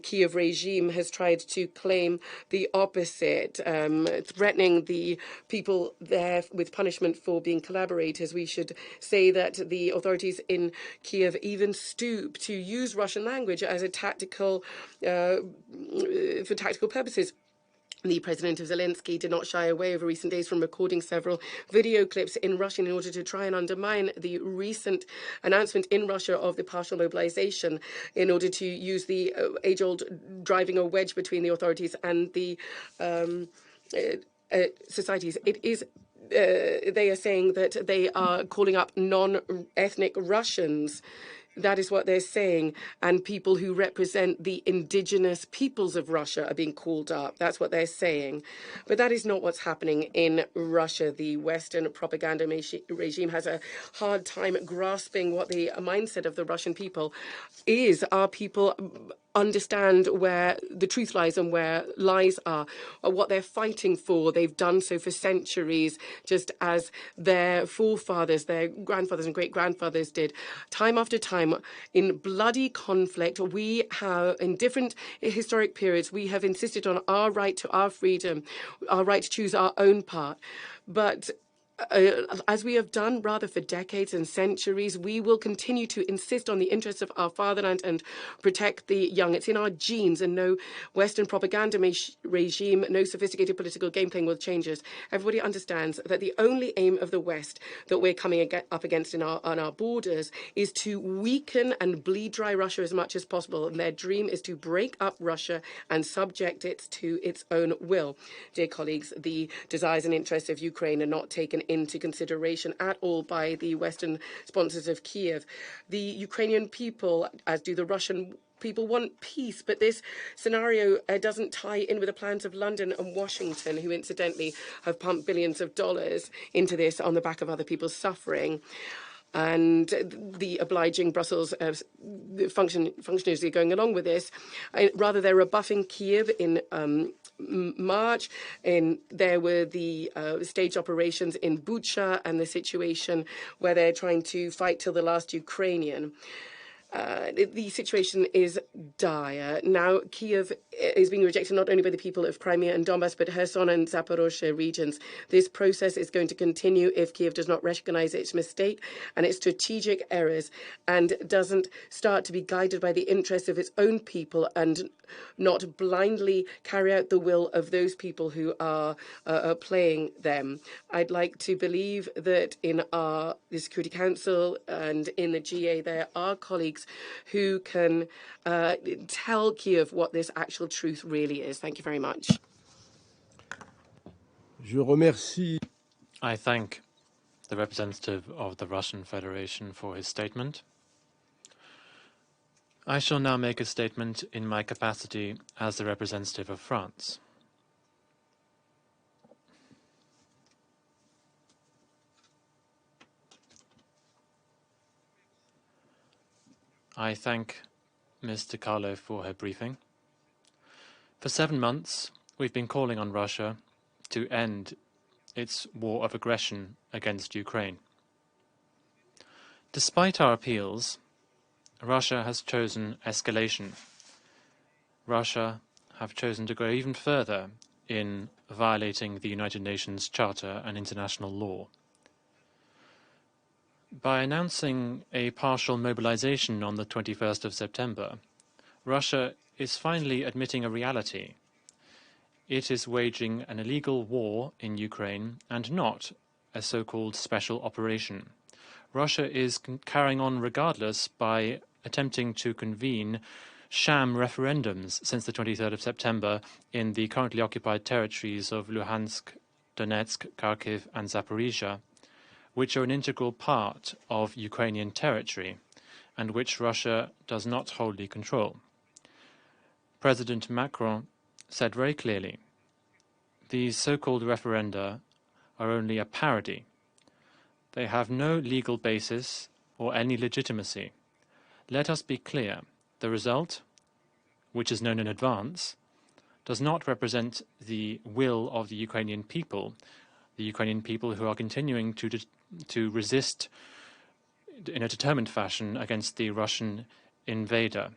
Kiev regime has tried to claim the opposite, threatening the people there with punishment for being collaborators. We should say that the authorities in Kiev even stoop to use Russian language as a tactical, for tactical purposes. The President of Zelenskyy did not shy away over recent days from recording several video clips in Russian in order to try and undermine the recent announcement in Russia of the partial mobilization, in order to use the age-old driving a wedge between the authorities and the societies. It is they are saying that they are calling up non-ethnic Russians That is what they're saying. And people who represent the indigenous peoples of Russia are being called up. That's what they're saying. But that is not what's happening in Russia. The Western propaganda regime has a hard time grasping what the mindset of the Russian people is. Our people understand where the truth lies and where lies are, or what they're fighting for. They've done so for centuries, just as their forefathers, their grandfathers and great-grandfathers did. Time after time, in bloody conflict, we have, in different historic periods, we have insisted on our right to our freedom, our right to choose our own path. But as we have done rather for decades and centuries, we will continue to insist on the interests of our fatherland and protect the young. It's in our genes, and no Western propaganda regime, no sophisticated political game playing will change us. Everybody understands that the only aim of the West that we're coming up against on our borders is to weaken and bleed dry Russia as much as possible. And their dream is to break up Russia and subject it to its own will. Dear colleagues, the desires and interests of Ukraine are not taken into consideration at all by the Western sponsors of Kiev. The Ukrainian people, as do the Russian people, want peace, but this scenario doesn't tie in with the plans of London and Washington, who incidentally have pumped billions of dollars into this on the back of other people's suffering. And the obliging Brussels functionaries are going along with this. Rather, they're rebuffing Kiev in March. There were the stage operations in Bucha and the situation where they're trying to fight till the last Ukrainian. The situation is dire. Now, Kiev is being rejected not only by the people of Crimea and Donbass, but Kherson and Zaporozhye regions. This process is going to continue if Kiev does not recognize its mistake and its strategic errors and doesn't start to be guided by the interests of its own people and not blindly carry out the will of those people who are playing them. I'd like to believe that in the Security Council and in the GA there are colleagues who can tell Kiev what this actual truth really is. Thank you very much. Je remercie. I thank the representative of the Russian Federation for his statement. I shall now make a statement in my capacity as the representative of France. I thank Ms. DiCarlo for her briefing. For 7 months, we've been calling on Russia to end its war of aggression against Ukraine. Despite our appeals, Russia has chosen escalation. Russia have chosen to go even further in violating the United Nations Charter and international law. By announcing a partial mobilization on the 21st of September, Russia is finally admitting a reality. It is waging an illegal war in Ukraine and not a so-called special operation. Russia is carrying on regardless by attempting to convene sham referendums since the 23rd of September in the currently occupied territories of Luhansk, Donetsk, Kharkiv and Zaparisian, which are an integral part of Ukrainian territory and which Russia does not wholly control. President Macron said very clearly, these so-called referenda are only a parody. They have no legal basis or any legitimacy. Let us be clear, the result, which is known in advance, does not represent the will of the Ukrainian people who are continuing to resist in a determined fashion against the Russian invader.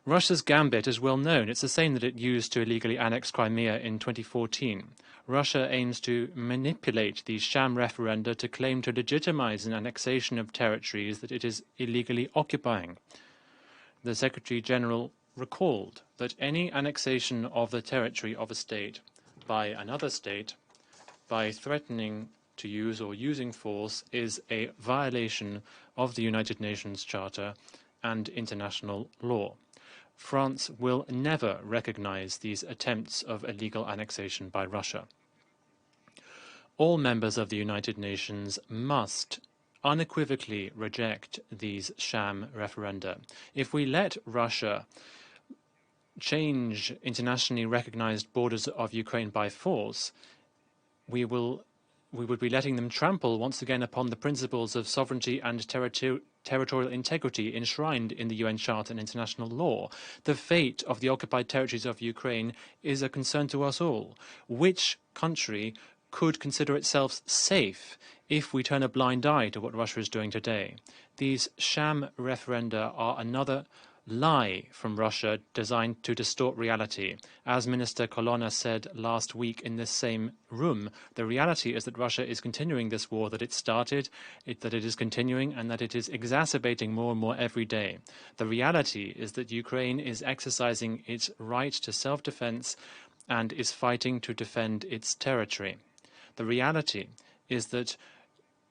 Russia's gambit is well known. It's the same that it used to illegally annex Crimea in 2014. Russia aims to manipulate these sham referenda to claim to legitimize an annexation of territories that it is illegally occupying. The Secretary General recalled that any annexation of the territory of a state by another state by threatening to use or using force is a violation of the United Nations Charter and international law. France will never recognize these attempts of illegal annexation by Russia. All members of the United Nations must unequivocally reject these sham referenda. If we let Russia change internationally recognized borders of Ukraine by force, we would be letting them trample once again upon the principles of sovereignty and territorial integrity enshrined in the UN Charter and international law. The fate of the occupied territories of Ukraine is a concern to us all. Which country could consider itself safe if we turn a blind eye to what Russia is doing today? These sham referenda are another lie from Russia designed to distort reality. As Minister Colonna said last week in this same room, the reality is that Russia is continuing this war that it started, that it is continuing, and that it is exacerbating more and more every day. The reality is that Ukraine is exercising its right to self-defense and is fighting to defend its territory. The reality is that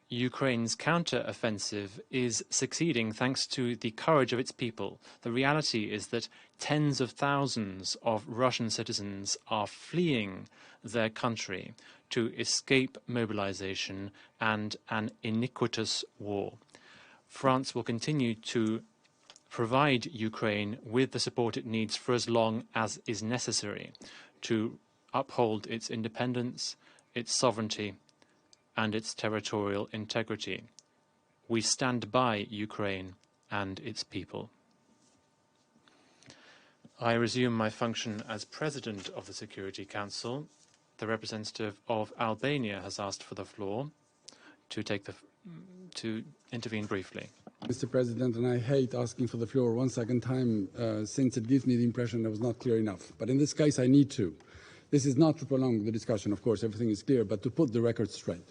Ukraine's counter-offensive is succeeding thanks to the courage of its people. The reality is that tens of thousands of Russian citizens are fleeing their country to escape mobilization and an iniquitous war. France will continue to provide Ukraine with the support it needs for as long as is necessary to uphold its independence, its sovereignty, and its territorial integrity. We stand by Ukraine and its people. I resume my function as President of the Security Council. The representative of Albania has asked for the floor to intervene briefly. Mr. President, and I hate asking for the floor one second time since it gives me the impression I was not clear enough. But in this case, I need to. This is not to prolong the discussion, of course, everything is clear, but to put the record straight.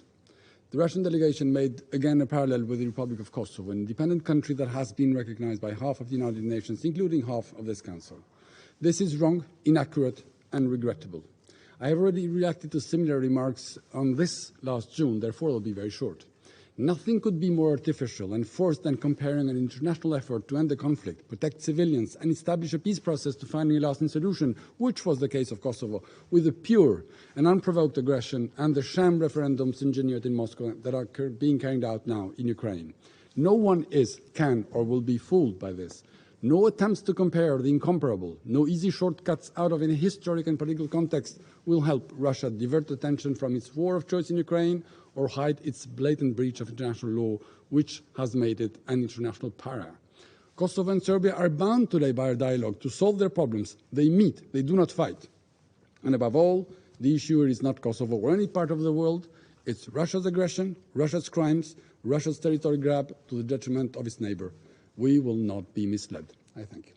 The Russian delegation made, again, a parallel with the Republic of Kosovo, an independent country that has been recognized by half of the United Nations, including half of this Council. This is wrong, inaccurate, and regrettable. I have already reacted to similar remarks on this last June, therefore I'll be very short. Nothing could be more artificial and forced than comparing an international effort to end the conflict, protect civilians, and establish a peace process to find a lasting solution, which was the case of Kosovo, with a pure and unprovoked aggression and the sham referendums engineered in Moscow that are being carried out now in Ukraine. No one is, can, or will be fooled by this. No attempts to compare the incomparable, no easy shortcuts out of any historic and political context will help Russia divert attention from its war of choice in Ukraine or hide its blatant breach of international law, which has made it an international para. Kosovo and Serbia are bound today by a dialogue to solve their problems. They meet, they do not fight. And above all, the issue is not Kosovo or any part of the world. It's Russia's aggression, Russia's crimes, Russia's territory grab to the detriment of its neighbor. We will not be misled. I thank you.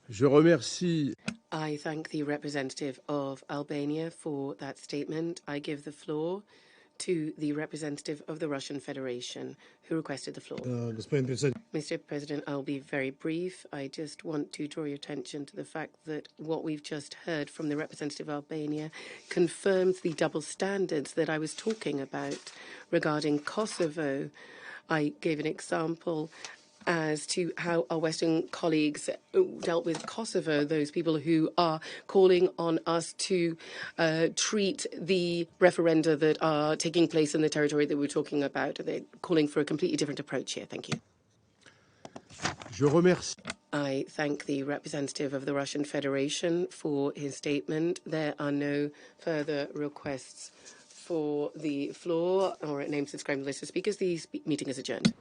Je remercie. I thank the representative of Albania for that statement. I give the floor to the representative of the Russian Federation, who requested the floor. Mr. President, I'll be very brief. I just want to draw your attention to the fact that what we've just heard from the representative of Albania confirms the double standards that I was talking about regarding Kosovo. I gave an example as to how our Western colleagues dealt with Kosovo, those people who are calling on us to treat the referenda that are taking place in the territory that we're talking about. They're calling for a completely different approach here. Thank you. Je remercie. I thank the representative of the Russian Federation for his statement. There are no further requests for the floor or names inscribed on the list of speakers. The meeting is adjourned.